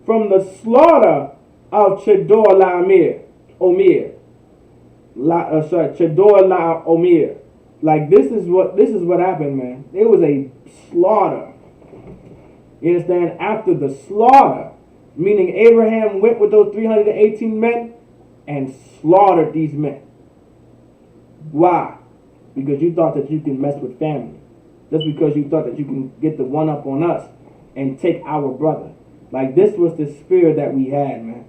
from the slaughter of Chedorlaomer. Chedorlaomer. Like this is what happened, man. It was a slaughter. You understand? After the slaughter, meaning Abraham went with those 318 men and slaughtered these men. Why? Because you thought that you can mess with family. Just because you thought that you can get the one up on us and take our brother. Like this was the spirit that we had, man.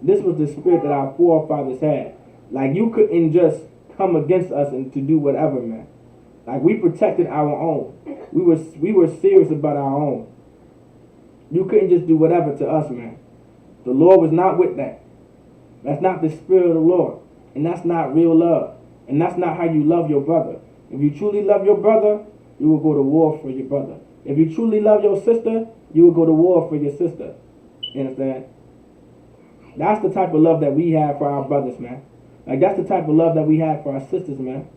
This was the spirit that our forefathers had. Like you couldn't just come against us and to do whatever, man. Like we protected our own. We were serious about our own. You couldn't just do whatever to us, man. The Lord was not with that. That's not the spirit of the Lord. And that's not real love. And that's not how you love your brother. If you truly love your brother, you will go to war for your brother. If you truly love your sister, you will go to war for your sister. You understand? That's the type of love that we have for our brothers, man. Like that's the type of love that we have for our sisters, man.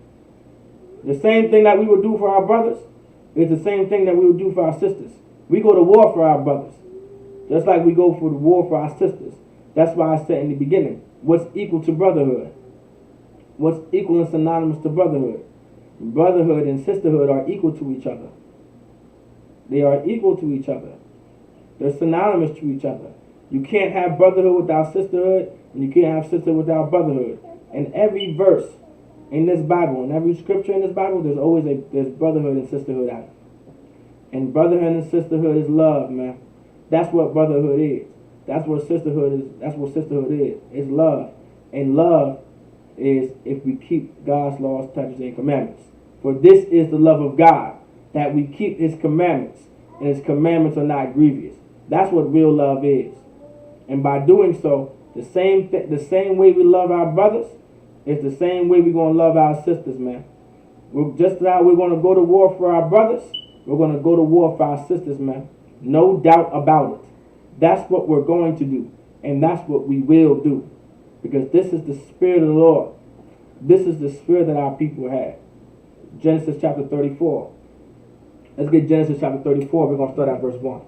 The same thing that we would do for our brothers is the same thing that we would do for our sisters. We go to war for our brothers, just like we go for the war for our sisters. That's why I said in the beginning, what's equal to brotherhood? What's equal and synonymous to brotherhood? Brotherhood and sisterhood are equal to each other. They are equal to each other. They're synonymous to each other. You can't have brotherhood without sisterhood, and you can't have sisterhood without brotherhood. In every verse in this Bible, in every scripture in this Bible, there's brotherhood and sisterhood out. And brotherhood and sisterhood is love, man. That's what brotherhood is. That's what sisterhood is. That's what sisterhood is. It's love. And love is if we keep God's laws, statutes, and commandments. For this is the love of God, that we keep his commandments. and his commandments are not grievous. That's what real love is. And by doing so, the same way we love our brothers is the same way we're going to love our sisters, man. Just how we're going to go to war for our brothers, we're going to go to war for our sisters, man. No doubt about it. That's what we're going to do. And that's what we will do. Because this is the Spirit of the Lord. This is the Spirit that our people have. Genesis chapter 34. Let's get Genesis chapter 34. We're going to start at verse 1.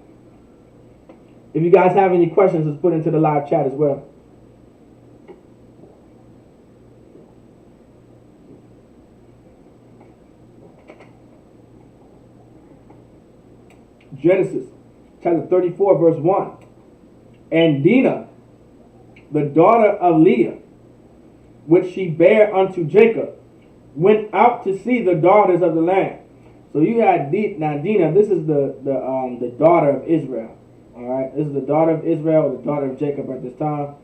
If you guys have any questions, let's put into the live chat as well. Genesis chapter 34, verse 1. And Dinah, the daughter of Leah, which she bare unto Jacob, went out to see the daughters of the land. So you had now Dinah. This is the daughter of Israel. All right, this is the daughter of Israel, the daughter of Jacob at this time.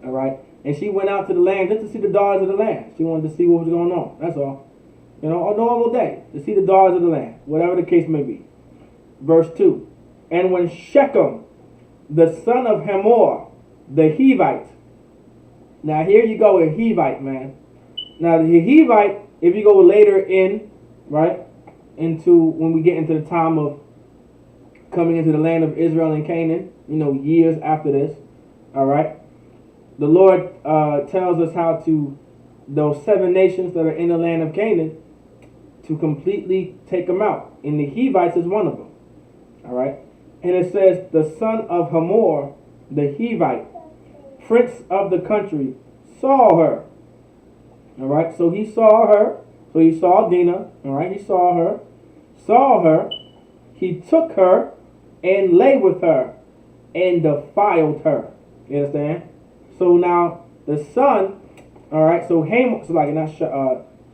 All right, and she went out to the land just to see the daughters of the land. She wanted to see what was going on. That's all. You know, a normal day to see the daughters of the land, whatever the case may be. Verse 2. And when Shechem, the son of Hamor, the Hivite. Now here you go with Hivite, man. Now the Hivite, if you go later in, right, into when we get into the time of coming into the land of Israel and Canaan, you know, years after this, all right, the Lord tells us how to, those 7 nations that are in the land of Canaan, to completely take them out. And the Hivites is one of them, all right. And it says, the son of Hamor, the Hivite, prince of the country, saw her. All right, so he saw her. So he saw Dinah. All right, he saw her. He took her and lay with her and defiled her. You understand? So now the son, all right, so Hamor, so like not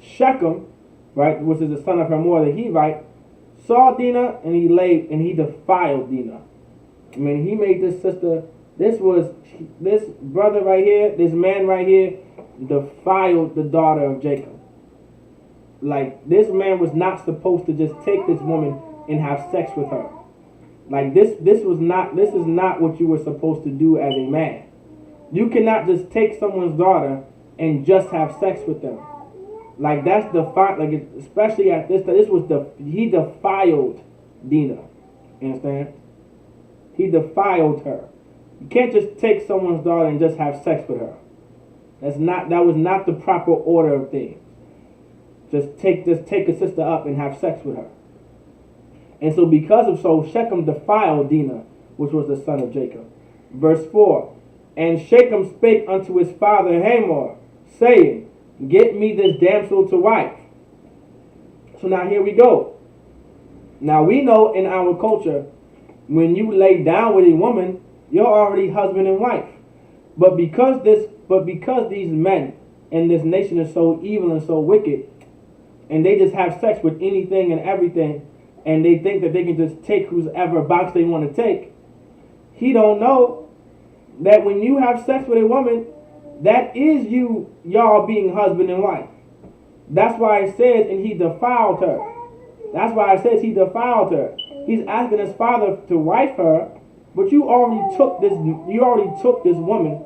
Shechem, right, which is the son of Hamor, the Hivite, saw Dinah and he laid and he defiled Dinah. I mean, he made this sister, this brother right here, this man right here, defiled the daughter of Jacob. Like, this man was not supposed to just take this woman and have sex with her. Like, this is not what you were supposed to do as a man. You cannot just take someone's daughter and just have sex with them. Like, that's like, especially at this time, he defiled Dinah. You understand? He defiled her. You can't just take someone's daughter and just have sex with her. That was not the proper order of things. Just take a sister up and have sex with her. And so Shechem defiled Dinah, which was the son of Jacob. Verse 4. And Shechem spake unto his father Hamor, saying, get me this damsel to wife. So now here we go. Now we know in our culture, when you lay down with a woman, you're already husband and wife. But because these men in this nation are so evil and so wicked, and they just have sex with anything and everything, and they think that they can just take whoever box they want to take, he don't know that when you have sex with a woman, that is y'all being husband and wife. That's why it says, and he defiled her. That's why it says he defiled her. He's asking his father to wife her, but you already took this woman,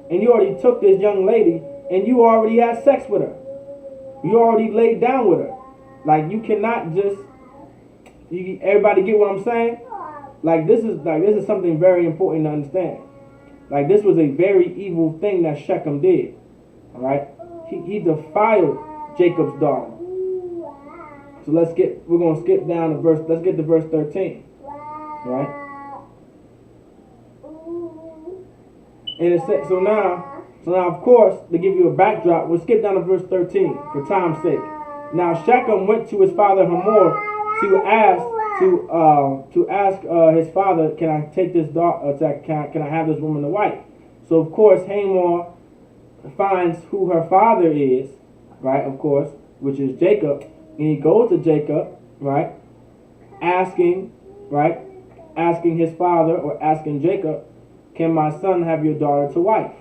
and you already took this young lady, and you already had sex with her. You already laid down with her. Like, you cannot just, everybody get what I'm saying? Like, this is something very important to understand. Like, this was a very evil thing that Shechem did. All right? He defiled Jacob's daughter. So we're going to skip down to let's get to verse 13. All right? And it says, so now, of course, to give you a backdrop, we'll skip down to verse 13 for time's sake. Now Shechem went to his father Hamor to ask his father, can I take this daughter? Can I have this woman to wife? So of course Hamor finds who her father is, right? Of course, which is Jacob, and he goes to Jacob, right? Asking his father or asking Jacob, can my son have your daughter to wife?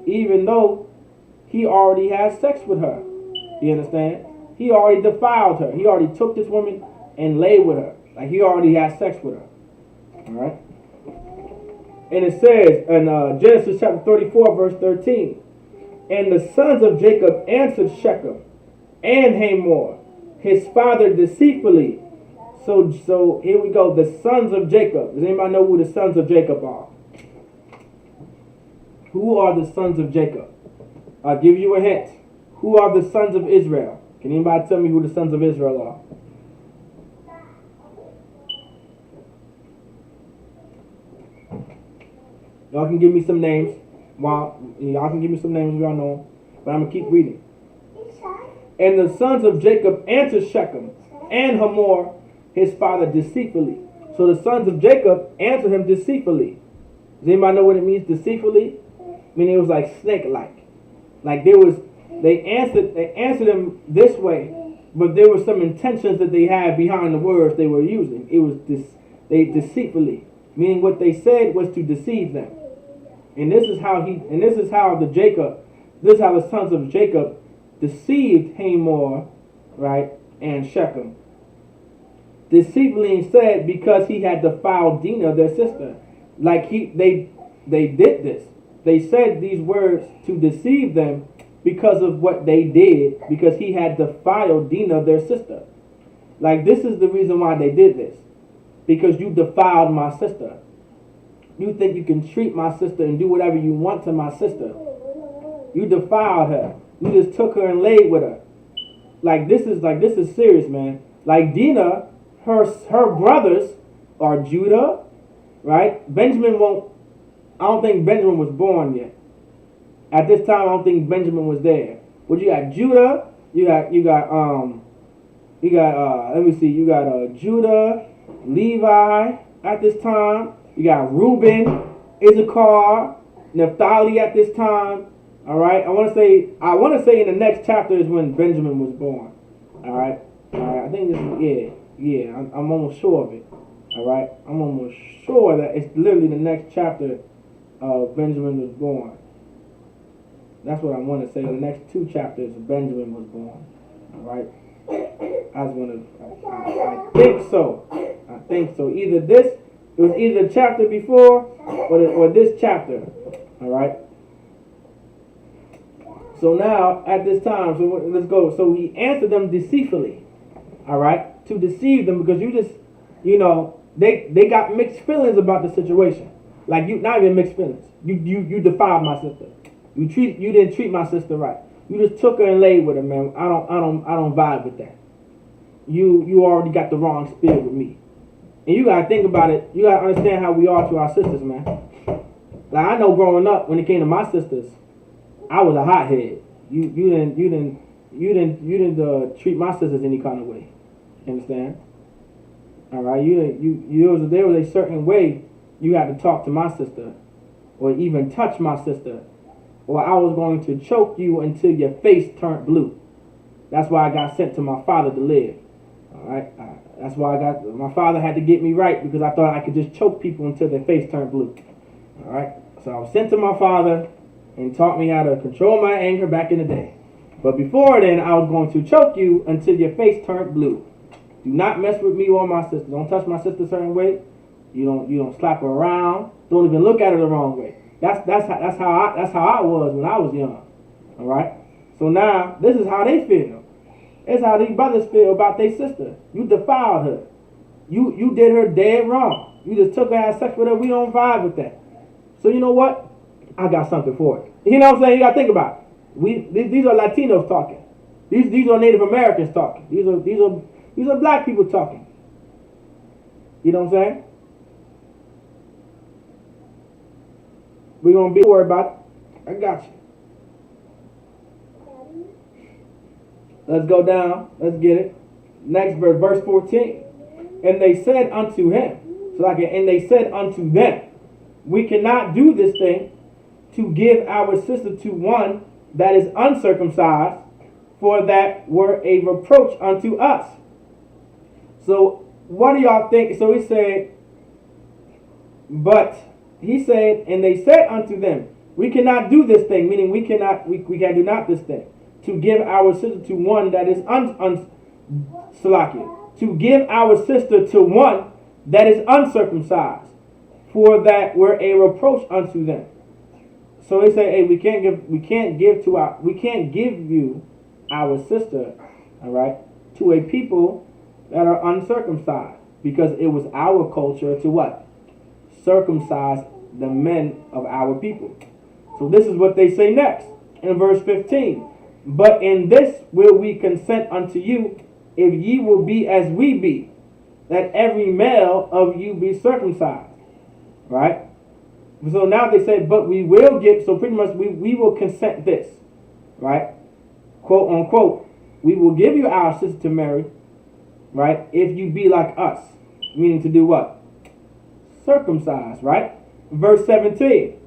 Even though he already has sex with her. You understand? He already defiled her. He already took this woman and laid with her. Like he already had sex with her. All right. And it says in Genesis chapter 34, verse 13, and the sons of Jacob answered Shechem and Hamor, his father, deceitfully. So here we go. The sons of Jacob. Does anybody know who the sons of Jacob are? Who are the sons of Jacob? I'll give you a hint. Who are the sons of Israel? Can anybody tell me who the sons of Israel are? Y'all can give me some names. Y'all can give me some names if y'all know. But I'm going to keep reading. And the sons of Jacob answered Shechem and Hamor, his father, deceitfully. So the sons of Jacob answered him deceitfully. Does anybody know what it means, deceitfully? I mean, it was like snake-like. Like they answered him this way, but there were some intentions that they had behind the words they were using. It was they deceitfully, meaning what they said was to deceive them. And this is how the sons of Jacob deceived Hamor, right, and Shechem. Deceitfully said because he had defiled Dinah, their sister. Like they did this. They said these words to deceive them because of what they did, because he had defiled Dinah, their sister. Like, this is the reason why they did this. Because you defiled my sister. You think you can treat my sister and do whatever you want to my sister. You defiled her. You just took her and laid with her. This is serious, man. Like Dinah, her brothers are Judah, right? I don't think Benjamin was born yet. At this time, I don't think Benjamin was there. But you got Judah, you got Judah, Levi at this time. You got Reuben, Issachar, Naphtali at this time. All right. I want to say in the next chapter is when Benjamin was born. All right. I think this is yeah. I'm almost sure of it. All right. I'm almost sure that it's literally the next chapter. Benjamin was born. That's what I want to say. The next two chapters, Benjamin was born. All right. I think so. It was either the chapter before or this chapter. All right. So now at this time, so let's go. So he answered them deceitfully. All right, to deceive them because they got mixed feelings about the situation. Like not even mixed feelings. You defiled my sister. You didn't treat my sister right. You just took her and laid with her, man. I don't vibe with that. You already got the wrong spirit with me. And you gotta think about it. You gotta understand how we are to our sisters, man. Like I know growing up, when it came to my sisters, I was a hothead. You didn't treat my sisters any kind of way. You understand? All right. There was a certain way you had to talk to my sister, or even touch my sister, or I was going to choke you until your face turned blue. That's why I got sent to my father to live. All right. That's why my father had to get me right, because I thought I could just choke people until their face turned blue. All right. So I was sent to my father and taught me how to control my anger back in the day. But before then, I was going to choke you until your face turned blue. Do not mess with me or my sister. Don't touch my sister a certain way. You don't slap her around. Don't even look at her the wrong way. That's how I was when I was young. All right. So now this is how they feel. It's how these brothers feel about their sister. You defiled her. You did her dead wrong. You just took her, had sex with her. We don't vibe with that. So you know what? I got something for it. You know what I'm saying? You got to think about it. These are Latinos talking. These are Native Americans talking. These are black people talking. You know what I'm saying? We're going to be worried about it. I got you. Let's go down. Let's get it. Next verse 14. And they said unto him, and they said unto them, we cannot do this thing to give our sister to one that is uncircumcised, for that were a reproach unto us. So what do y'all think? So he said, and they said unto them, we cannot do this thing, meaning we can do not this thing, to give our sister to one that is to give our sister to one that is uncircumcised, for that we're a reproach unto them. So they say, hey, we can't give you our sister, all right, to a people that are uncircumcised, because it was our culture to what? Circumcise the men of our people. So this is what they say next in verse 15. But in this will we consent unto you, if ye will be as we be, that every male of you be circumcised. Right? So now they say, but we will give, so pretty much we will consent this. Right? Quote unquote, we will give you our sister to marry, right, if you be like us. Meaning to do what? Circumcise, right? Verse 17.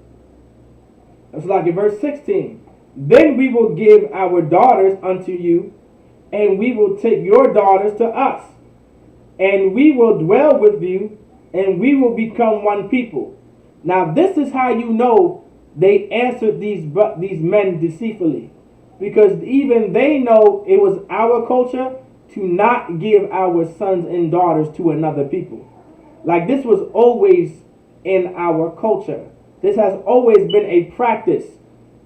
It's like in verse 16. Then we will give our daughters unto you, and we will take your daughters to us, and we will dwell with you, and we will become one people. Now this is how you know they answered these men deceitfully, because even they know it was our culture to not give our sons and daughters to another people. Like this was always in our culture. This has always been a practice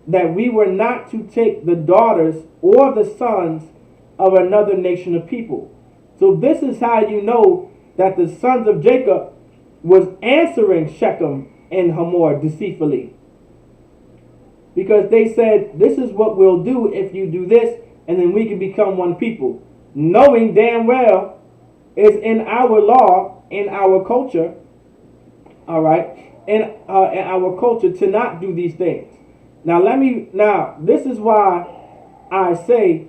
that we were not to take the daughters or the sons of another nation of people. So this is how you know that the sons of Jacob was answering Shechem and Hamor deceitfully. Because they said, this is what we'll do if you do this, and then we can become one people. Knowing damn well it's in our law, in our culture, all right, in our culture to not do these things. Now this is why I say,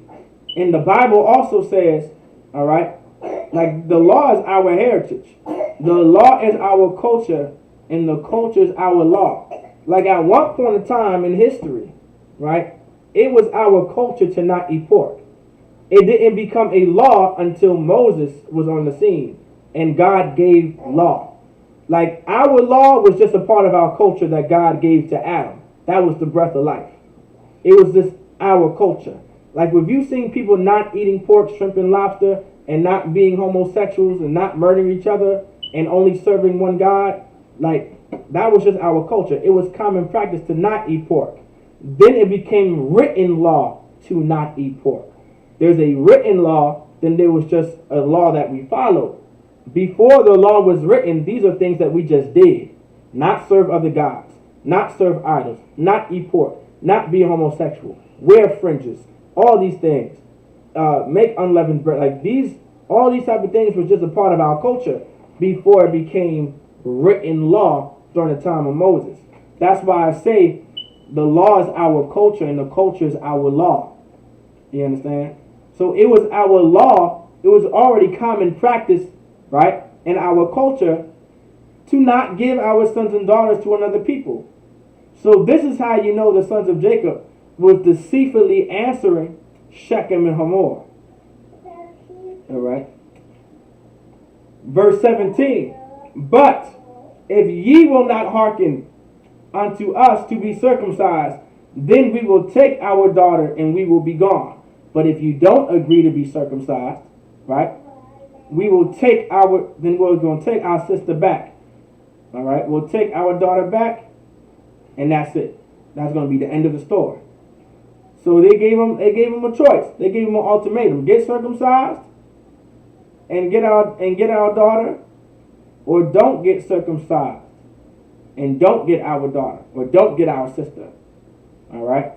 and the Bible also says, all right, like the law is our heritage. The law is our culture, and the culture is our law. Like at one point in time in history, right, it was our culture to not eat pork. It didn't become a law until Moses was on the scene and God gave law. Like our law was just a part of our culture that God gave to Adam. That was the breath of life. It was just our culture. Like if you've seen people not eating pork, shrimp, and lobster, and not being homosexuals, and not murdering each other, and only serving one God, like that was just our culture. It was common practice to not eat pork. Then it became written law to not eat pork. There's a written law, then there was just a law that we followed. Before the law was written, these are things that we just did. Not serve other gods, not serve idols, not eat pork, not be homosexual, wear fringes, all these things. Make unleavened bread. Like all these type of things was just a part of our culture before it became written law during the time of Moses. That's why I say the law is our culture and the culture is our law. You understand? So it was our law, it was already common practice, right, in our culture to not give our sons and daughters to another people. So this is how you know the sons of Jacob was deceitfully answering Shechem and Hamor. All right. Verse 17. But if ye will not hearken unto us to be circumcised, then we will take our daughter and we will be gone. But if you don't agree to be circumcised, right, we're going to take our sister back. All right, we'll take our daughter back, and that's it. That's going to be the end of the story. So they gave him a choice. They gave him an ultimatum: get circumcised and get our daughter, or don't get circumcised and don't get our daughter, or don't get our sister. All right.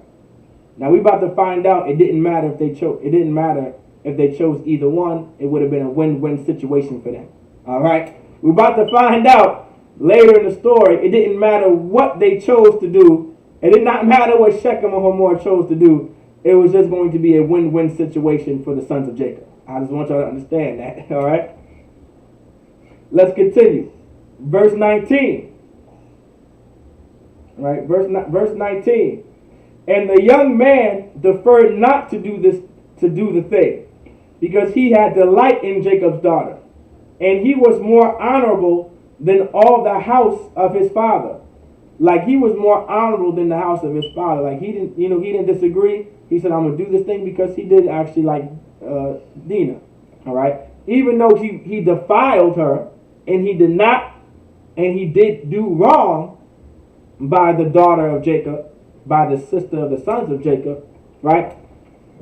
Now we about to find out. It didn't matter if they chose. It didn't matter if they chose either one. It would have been a win-win situation for them. All right. We're about to find out later in the story. It didn't matter what they chose to do. It did not matter what Shechem or Hamor chose to do. It was just going to be a win-win situation for the sons of Jacob. I just want y'all to understand that. All right. Let's continue. Verse 19. All right. Verse 19. And the young man deferred not to do the thing, because he had delight in Jacob's daughter, and he was more honorable than all the house of his father. Like he was more honorable than the house of his father. Like he didn't disagree. He said, I'm gonna do this thing because he did actually like Dinah. All right. even though he defiled her, and he did do wrong by the daughter of Jacob, by the sister of the sons of Jacob, right?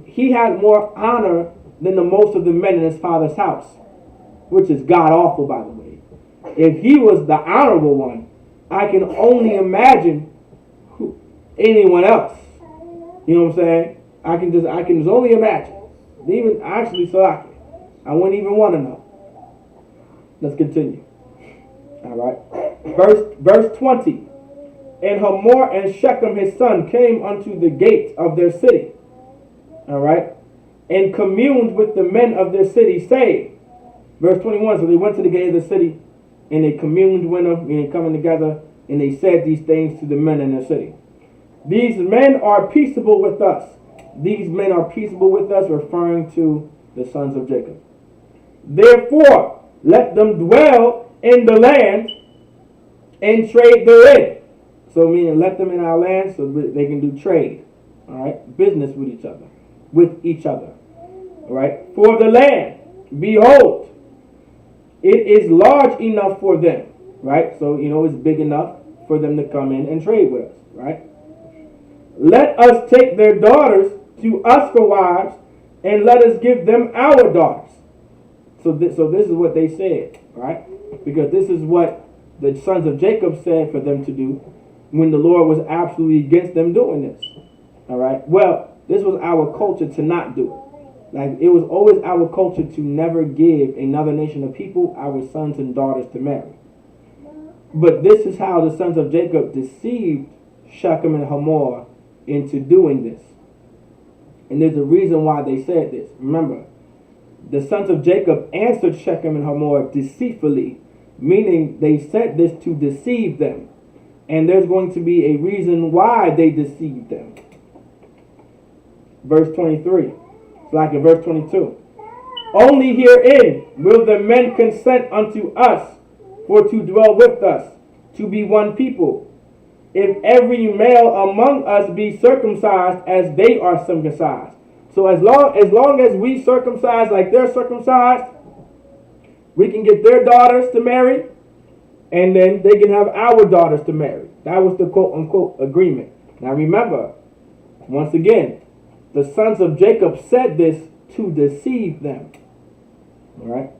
He had more honor than the most of the men in his father's house, which is god awful, by the way. If he was the honorable one, I can only imagine anyone else. You know what I'm saying? I can just only imagine. Even actually, so I wouldn't even want to know. Let's continue. All right. Verse 20. And Hamor and Shechem his son came unto the gate of their city. All right. And communed with the men of their city, saying, verse 21. So they went to the gate of the city, and they communed with them, and coming together, and they said these things to the men in their city. These men are peaceable with us. These men are peaceable with us, referring to the sons of Jacob. Therefore, let them dwell in the land and trade therein. So meaning let them in our land so they can do trade. All right, business with each other. All right, for the land, behold, it is large enough for them. Right, so it's big enough for them to come in and trade with us. Right. Let us take their daughters to us for wives, and let us give them our daughters. So this is what they said, right? Because this is what the sons of Jacob said for them to do when the Lord was absolutely against them doing this. All right? Well, this was our culture to not do it. Like, it was always our culture to never give another nation of people our sons and daughters to marry. But this is how the sons of Jacob deceived Shechem and Hamor into doing this. And there's a reason why they said this. Remember, the sons of Jacob answered Shechem and Hamor deceitfully, meaning they said this to deceive them. And there's going to be a reason why they deceived them. Verse 23. It's like in verse 22. Only herein will the men consent unto us for to dwell with us, to be one people. If every male among us be circumcised as they are circumcised. So as long as we circumcise like they're circumcised, we can get their daughters to marry, and then they can have our daughters to marry. That was the quote-unquote agreement. Now remember, once again, the sons of Jacob said this to deceive them. All right?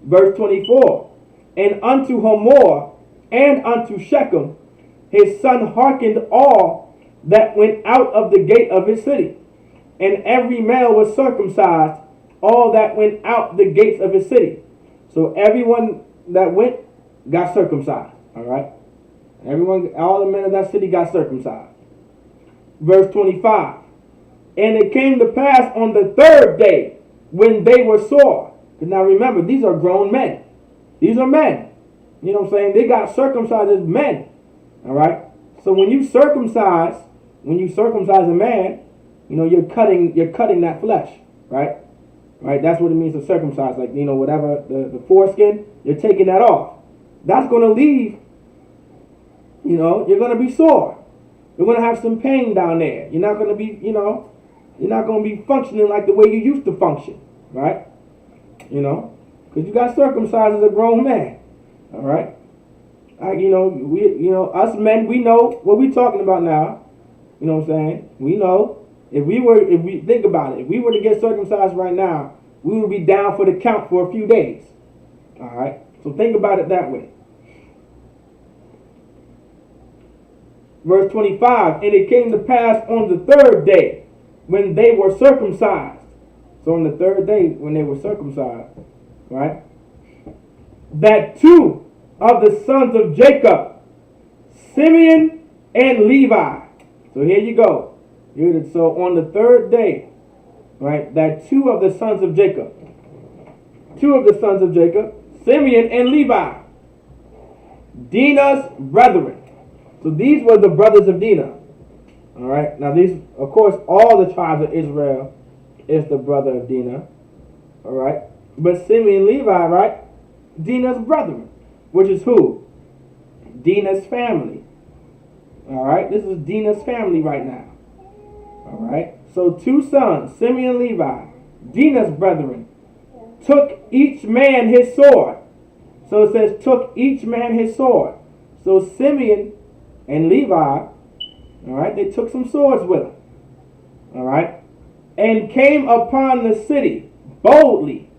Verse 24. And unto Hamor and unto Shechem, his son hearkened all that went out of the gate of his city. And every male was circumcised, all that went out the gates of his city. So everyone that went got circumcised. All right? All the men of that city got circumcised. Verse 25. And it came to pass on the third day when they were sore. Now remember, these are grown men. These are men. You know what I'm saying? They got circumcised as men. All right? So when you circumcise a man, you're cutting that flesh, right? Right? That's what it means to circumcise. Like, whatever the foreskin, you're taking that off. That's going to leave, you're going to be sore. You're going to have some pain down there. You're not going to be, you're not going to be functioning like the way you used to function, right? Because you got circumcised as a grown man. All right, us men, we know what we're talking about now. You know what I'm saying? We know if we think about it, if we were to get circumcised right now, we would be down for the count for a few days. All right, so think about it that way. Verse 25, and it came to pass on the third day when they were circumcised. So on the third day when they were circumcised, right? That two of the sons of Jacob, Simeon and Levi. So here you go. So on the third day, right, that two of the sons of Jacob, Simeon and Levi, Dinah's brethren. So these were the brothers of Dinah. All right. Now these, of course, all the tribes of Israel is the brother of Dinah. All right. But Simeon and Levi, right? Dinah's brethren, which is who? Dinah's family. All right, this is Dinah's family right now. All right, so two sons, Simeon and Levi, Dinah's brethren, took each man his sword. So it says, took each man his sword. So Simeon and Levi, all right, they took some swords with them, all right, and came upon the city boldly.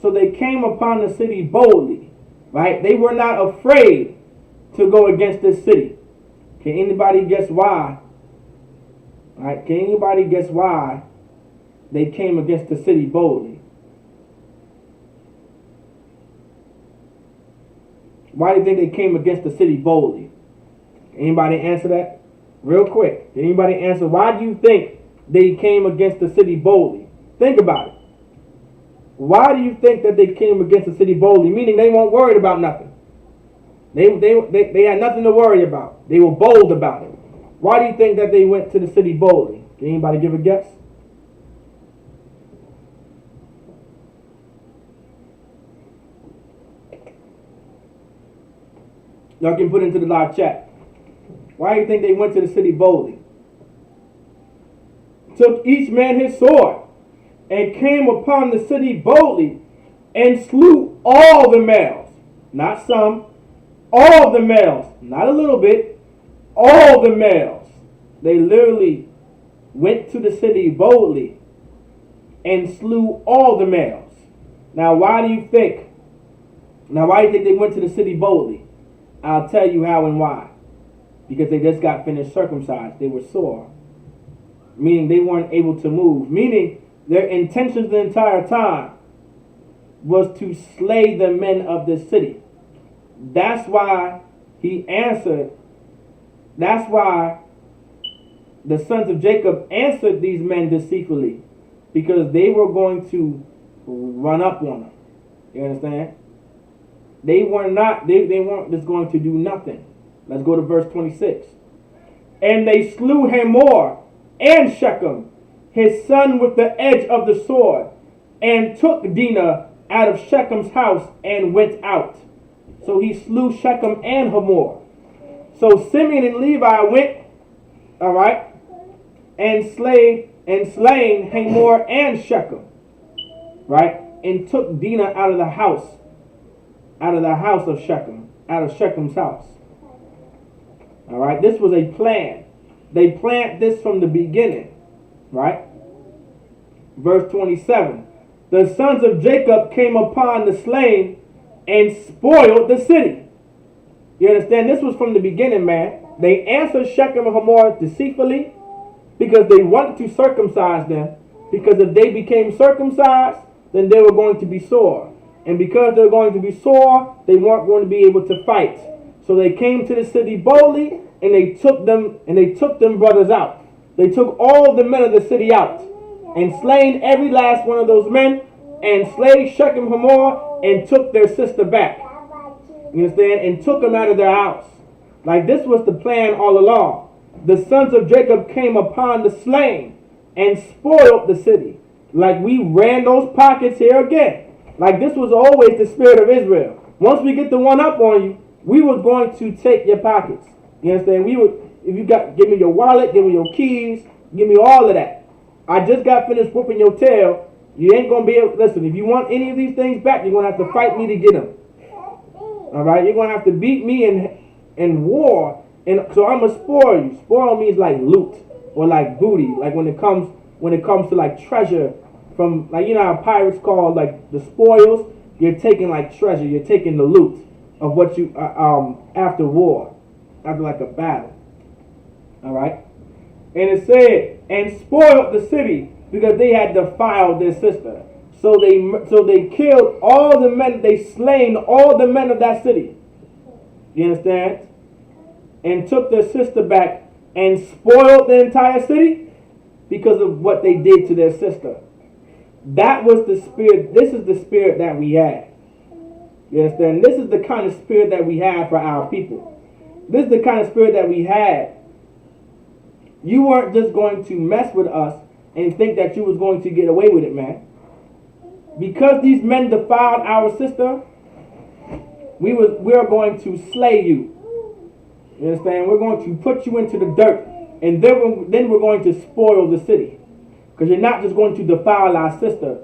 So they came upon the city boldly, right? They were not afraid to go against this city. Can anybody guess why? All right, can anybody guess why they came against the city boldly? Why do you think they came against the city boldly? Anybody answer that? Real quick. Did anybody answer? Why do you think they came against the city boldly? Think about it. Why do you think that they came against the city boldly? Meaning they weren't worried about nothing. They had nothing to worry about. They were bold about it. Why do you think that they went to the city boldly? Can anybody give a guess? Y'all can put into the live chat. Why do you think they went to the city boldly? Took each man his sword and came upon the city boldly and slew all the males. Not some. All the males. Not a little bit. All the males. They literally went to the city boldly and slew all the males. Now why do you think they went to the city boldly? I'll tell you how and why. Because they just got finished circumcised. They were sore. Meaning they weren't able to move. Meaning their intentions the entire time was to slay the men of the city. That's why he answered. That's why the sons of Jacob answered these men deceitfully. Because they were going to run up on them. You understand? They weren't just going to do nothing. Let's go to verse 26. And they slew Hamor and Shechem, his son, with the edge of the sword, and took Dinah out of Shechem's house and went out. So he slew Shechem and Hamor. So Simeon and Levi went, all right, and slain Hamor and Shechem, right, and took Dinah out of the house of Shechem, out of Shechem's house. All right, this was a plan. They planned this from the beginning, right? Verse 27. The sons of Jacob came upon the slain and spoiled the city. You understand? This was from the beginning, man. They answered Shechem and Hamor deceitfully because they wanted to circumcise them. Because if they became circumcised, then they were going to be sore. And because they were going to be sore, they weren't going to be able to fight. So they came to the city boldly, and they took them brothers out. They took all the men of the city out, and slain every last one of those men, and slayed Shechem and Hamor, and took their sister back. You understand? And took them out of their house. Like this was the plan all along. The sons of Jacob came upon the slain and spoiled the city. Like we ran those pockets here again. Like this was always the spirit of Israel. Once we get the one up on you, we were going to take your pockets. You understand? We would, if you got, give me your wallet, give me your keys, give me all of that. I just got finished whooping your tail. You ain't going to be able, listen, if you want any of these things back, you're going to have to fight me to get them. All right? You're going to have to beat me in war. And so I'm going to spoil you. Spoil means like loot or like booty. Like when it comes to like treasure from, like, you know how pirates call like the spoils? You're taking like treasure. You're taking the loot of what you, after war, after like a battle. All right? And it said, and spoiled the city because they had defiled their sister. So they killed all the men, they slain all the men of that city. You understand? And took their sister back and spoiled the entire city because of what they did to their sister. That was the spirit. This is the spirit that we had. You understand? This is the kind of spirit that we have for our people. This is the kind of spirit that we had. You weren't just going to mess with us and think that you was going to get away with it, man. Because these men defiled our sister, we are going to slay you. You understand? We're going to put you into the dirt, and then we're going to spoil the city. Because you're not just going to defile our sister,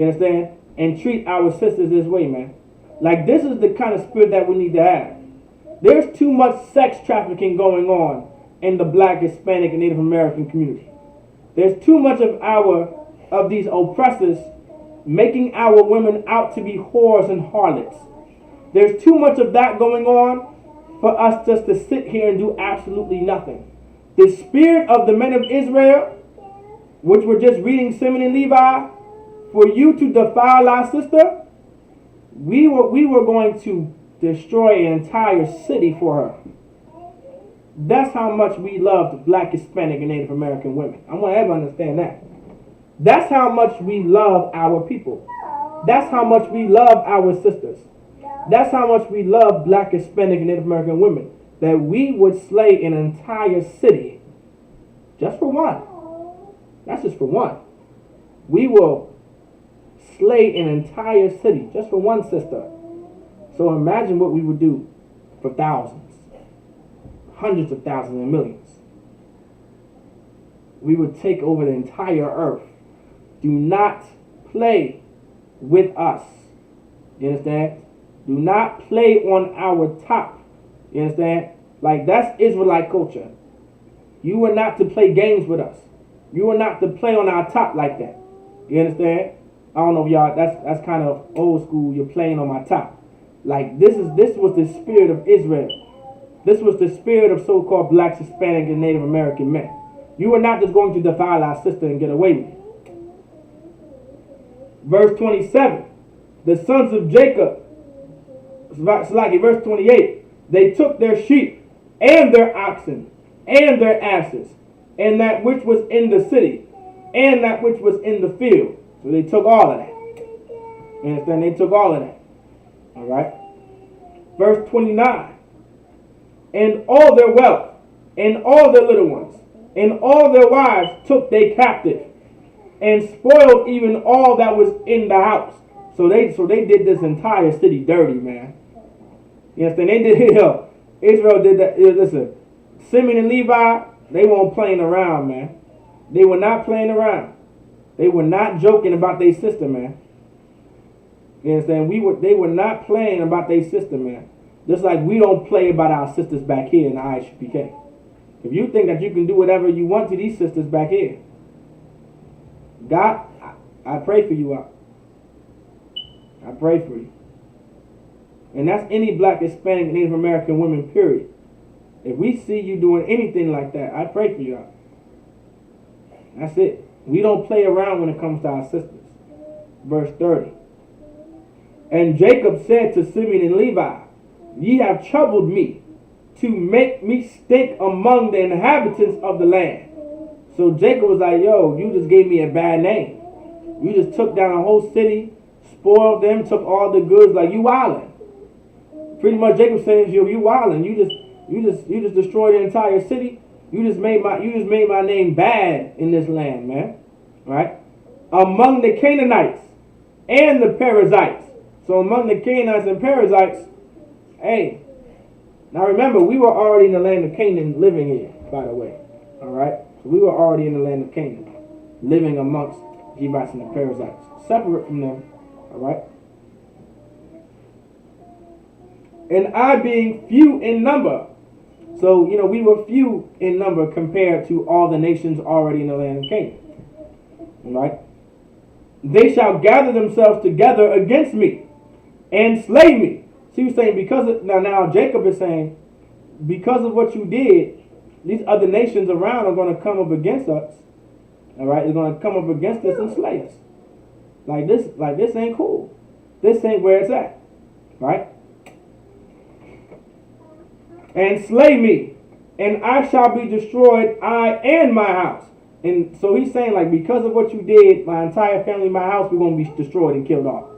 You understand? And treat our sisters this way, man. Like, this is the kind of spirit that we need to have. There's too much sex trafficking going on in the Black, Hispanic, and Native American community. There's too much of these oppressors making our women out to be whores and harlots. There's too much of that going on for us just to sit here and do absolutely nothing. The spirit of the men of Israel, which we're just reading Simeon and Levi, for you to defile our sister, we were going to destroy an entire city for her. That's how much we loved Black, Hispanic, and Native American women. I want everyone to understand that. That's how much we love our people. That's how much we love our sisters. That's how much we love Black, Hispanic, and Native American women. That we would slay an entire city just for one. That's just for one. We will slay an entire city just for one sister. So imagine what we would do for thousands, hundreds of thousands, and millions. We would take over the entire earth. Do not play with us. You understand? Do not play on our top. You understand? Like, that's Israelite culture. You are not to play games with us. You are not to play on our top like that. You understand? I don't know if y'all, that's kind of old school. You're playing on my top. Like, this was the spirit of Israel. This was the spirit of so-called Blacks, Hispanic, and Native American men. You are not just going to defile our sister and get away with it. Verse 27, the sons of Jacob, verse 28, they took their sheep and their oxen and their asses and that which was in the city and that which was in the field. So they took all of that. You understand? They took all of that. All right. Verse 29, and all their wealth and all their little ones and all their wives took they captive, and spoiled even all that was in the house. So they did this entire city dirty, man. You understand? They did Israel did that. Listen, Simeon and Levi, they weren't playing around, man. They were not playing around. They were not joking about their sister, man. You understand? They were not playing about their sister, man. Just like we don't play about our sisters back here in the Isupk. If you think that you can do whatever you want to these sisters back here, God, I pray for you. I pray for you. And that's any Black, Hispanic, and Native American women, period. If we see you doing anything like that, I pray for you. That's it. We don't play around when it comes to our sisters. Verse 30. And Jacob said to Simeon and Levi, ye have troubled me to make me stink among the inhabitants of the land. So Jacob was like, yo, you just gave me a bad name. You just took down a whole city, spoiled them, took all the goods, like you wildin'. Pretty much Jacob says, yo, you wildin'. You just destroyed the entire city. You just made my name bad in this land, man. Right? Among the Canaanites and the Perizzites. So among the Canaanites and Perizzites, hey, now remember, we were already in the land of Canaan living here, by the way. All right? So we were already in the land of Canaan, living amongst Jebusites and the Perizzites, separate from them. All right? And I being few in number. So, we were few in number compared to all the nations already in the land of Canaan. All right? They shall gather themselves together against me and slay me. See, he's saying now Jacob is saying, because of what you did, these other nations around are going to come up against us. All right, they're going to come up against us and slay us. Like this ain't cool. This ain't where it's at, right? And slay me, and I shall be destroyed, I and my house. And so he's saying, like, because of what you did, my entire family, my house, we're going to be destroyed and killed off.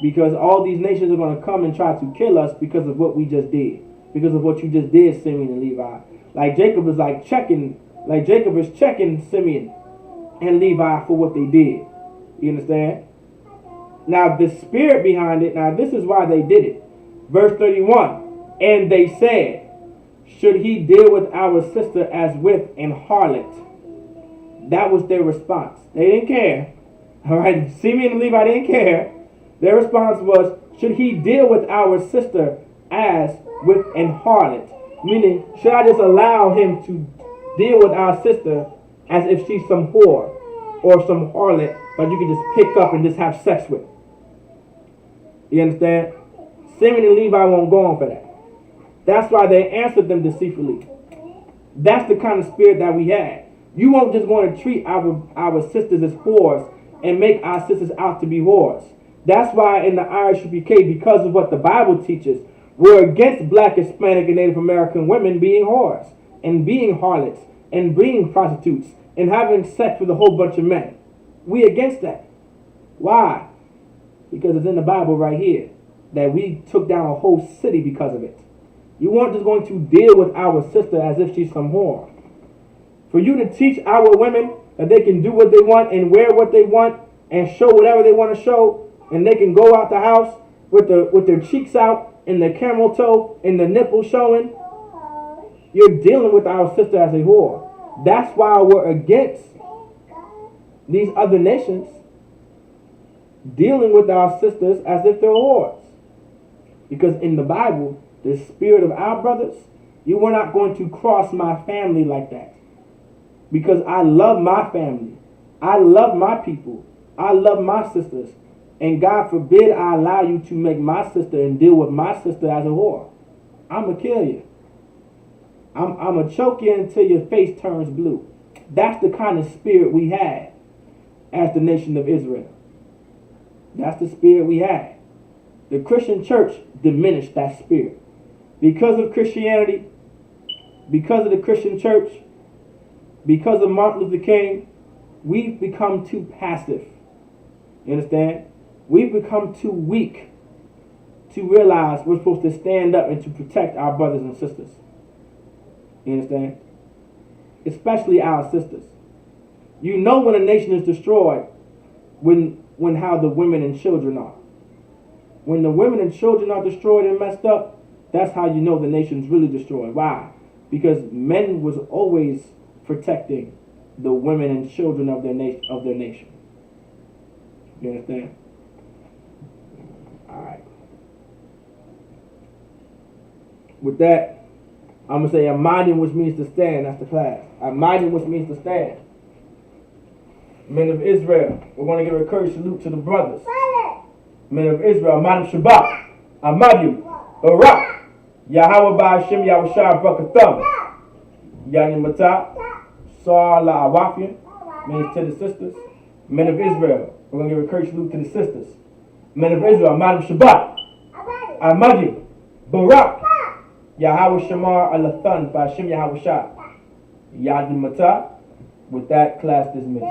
Because all these nations are going to come and try to kill us because of what we just did. Because of what you just did, Simeon and Levi. Like Jacob is checking Simeon and Levi for what they did. You understand? Now the spirit behind it, now this is why they did it. Verse 31. And they said, should he deal with our sister as with an harlot? That was their response. They didn't care. All right, Simeon and Levi didn't care. Their response was, should he deal with our sister as with an harlot? Meaning, should I just allow him to deal with our sister as if she's some whore or some harlot that you can just pick up and just have sex with? You understand? Simeon and Levi won't go on for that. That's why they answered them deceitfully. That's the kind of spirit that we had. You won't just want to treat our sisters as whores and make our sisters out to be whores. That's why in the ISUPK, because of what the Bible teaches, we're against black, Hispanic, and Native American women being whores and being harlots and being prostitutes and having sex with a whole bunch of men. We against that. Why? Because it's in the Bible right here that we took down a whole city because of it. You weren't just going to deal with our sister as if she's some whore. For you to teach our women that they can do what they want and wear what they want and show whatever they want to show, and they can go out the house with their cheeks out and their camel toe and the nipple showing, you're dealing with our sister as a whore. That's why we're against these other nations dealing with our sisters as if they're whores. Because in the Bible, the spirit of our brothers, you were not going to cross my family like that. Because I love my family. I love my people. I love my sisters. And God forbid I allow you to make my sister and deal with my sister as a whore. I'm going to kill you. I'm going to choke you until your face turns blue. That's the kind of spirit we had as the nation of Israel. That's the spirit we had. The Christian church diminished that spirit. Because of Christianity, because of the Christian church, because of Martin Luther King, we've become too passive. You understand? We've become too weak to realize we're supposed to stand up and to protect our brothers and sisters. You understand? Especially our sisters. You know when a nation is destroyed when how the women and children are. When the women and children are destroyed and messed up, that's how you know the nation's really destroyed. Why? Because men was always protecting the women and children of their nation. You understand? All right. With that, I'm going to say Amadim, which means to stand. That's the class. Amadim, which means to stand. Men of Israel, we're going to give a courage salute to the brothers. Men of Israel, Amadim Shabbat, Amadim, Barak, Yahweh Ba'ashem, Yahweh Shai, Brakatham, Yani Matah, Sa'ala Awafian, means to the sisters. Men of Israel, we're going to give a courage salute to the sisters. Men of Israel, Amadim Shabbat, Amadim, Barak, Yahweh Shamar Alathan, Ba'ashem, Yahweh Shai, Yani Matah. With that, class dismissed.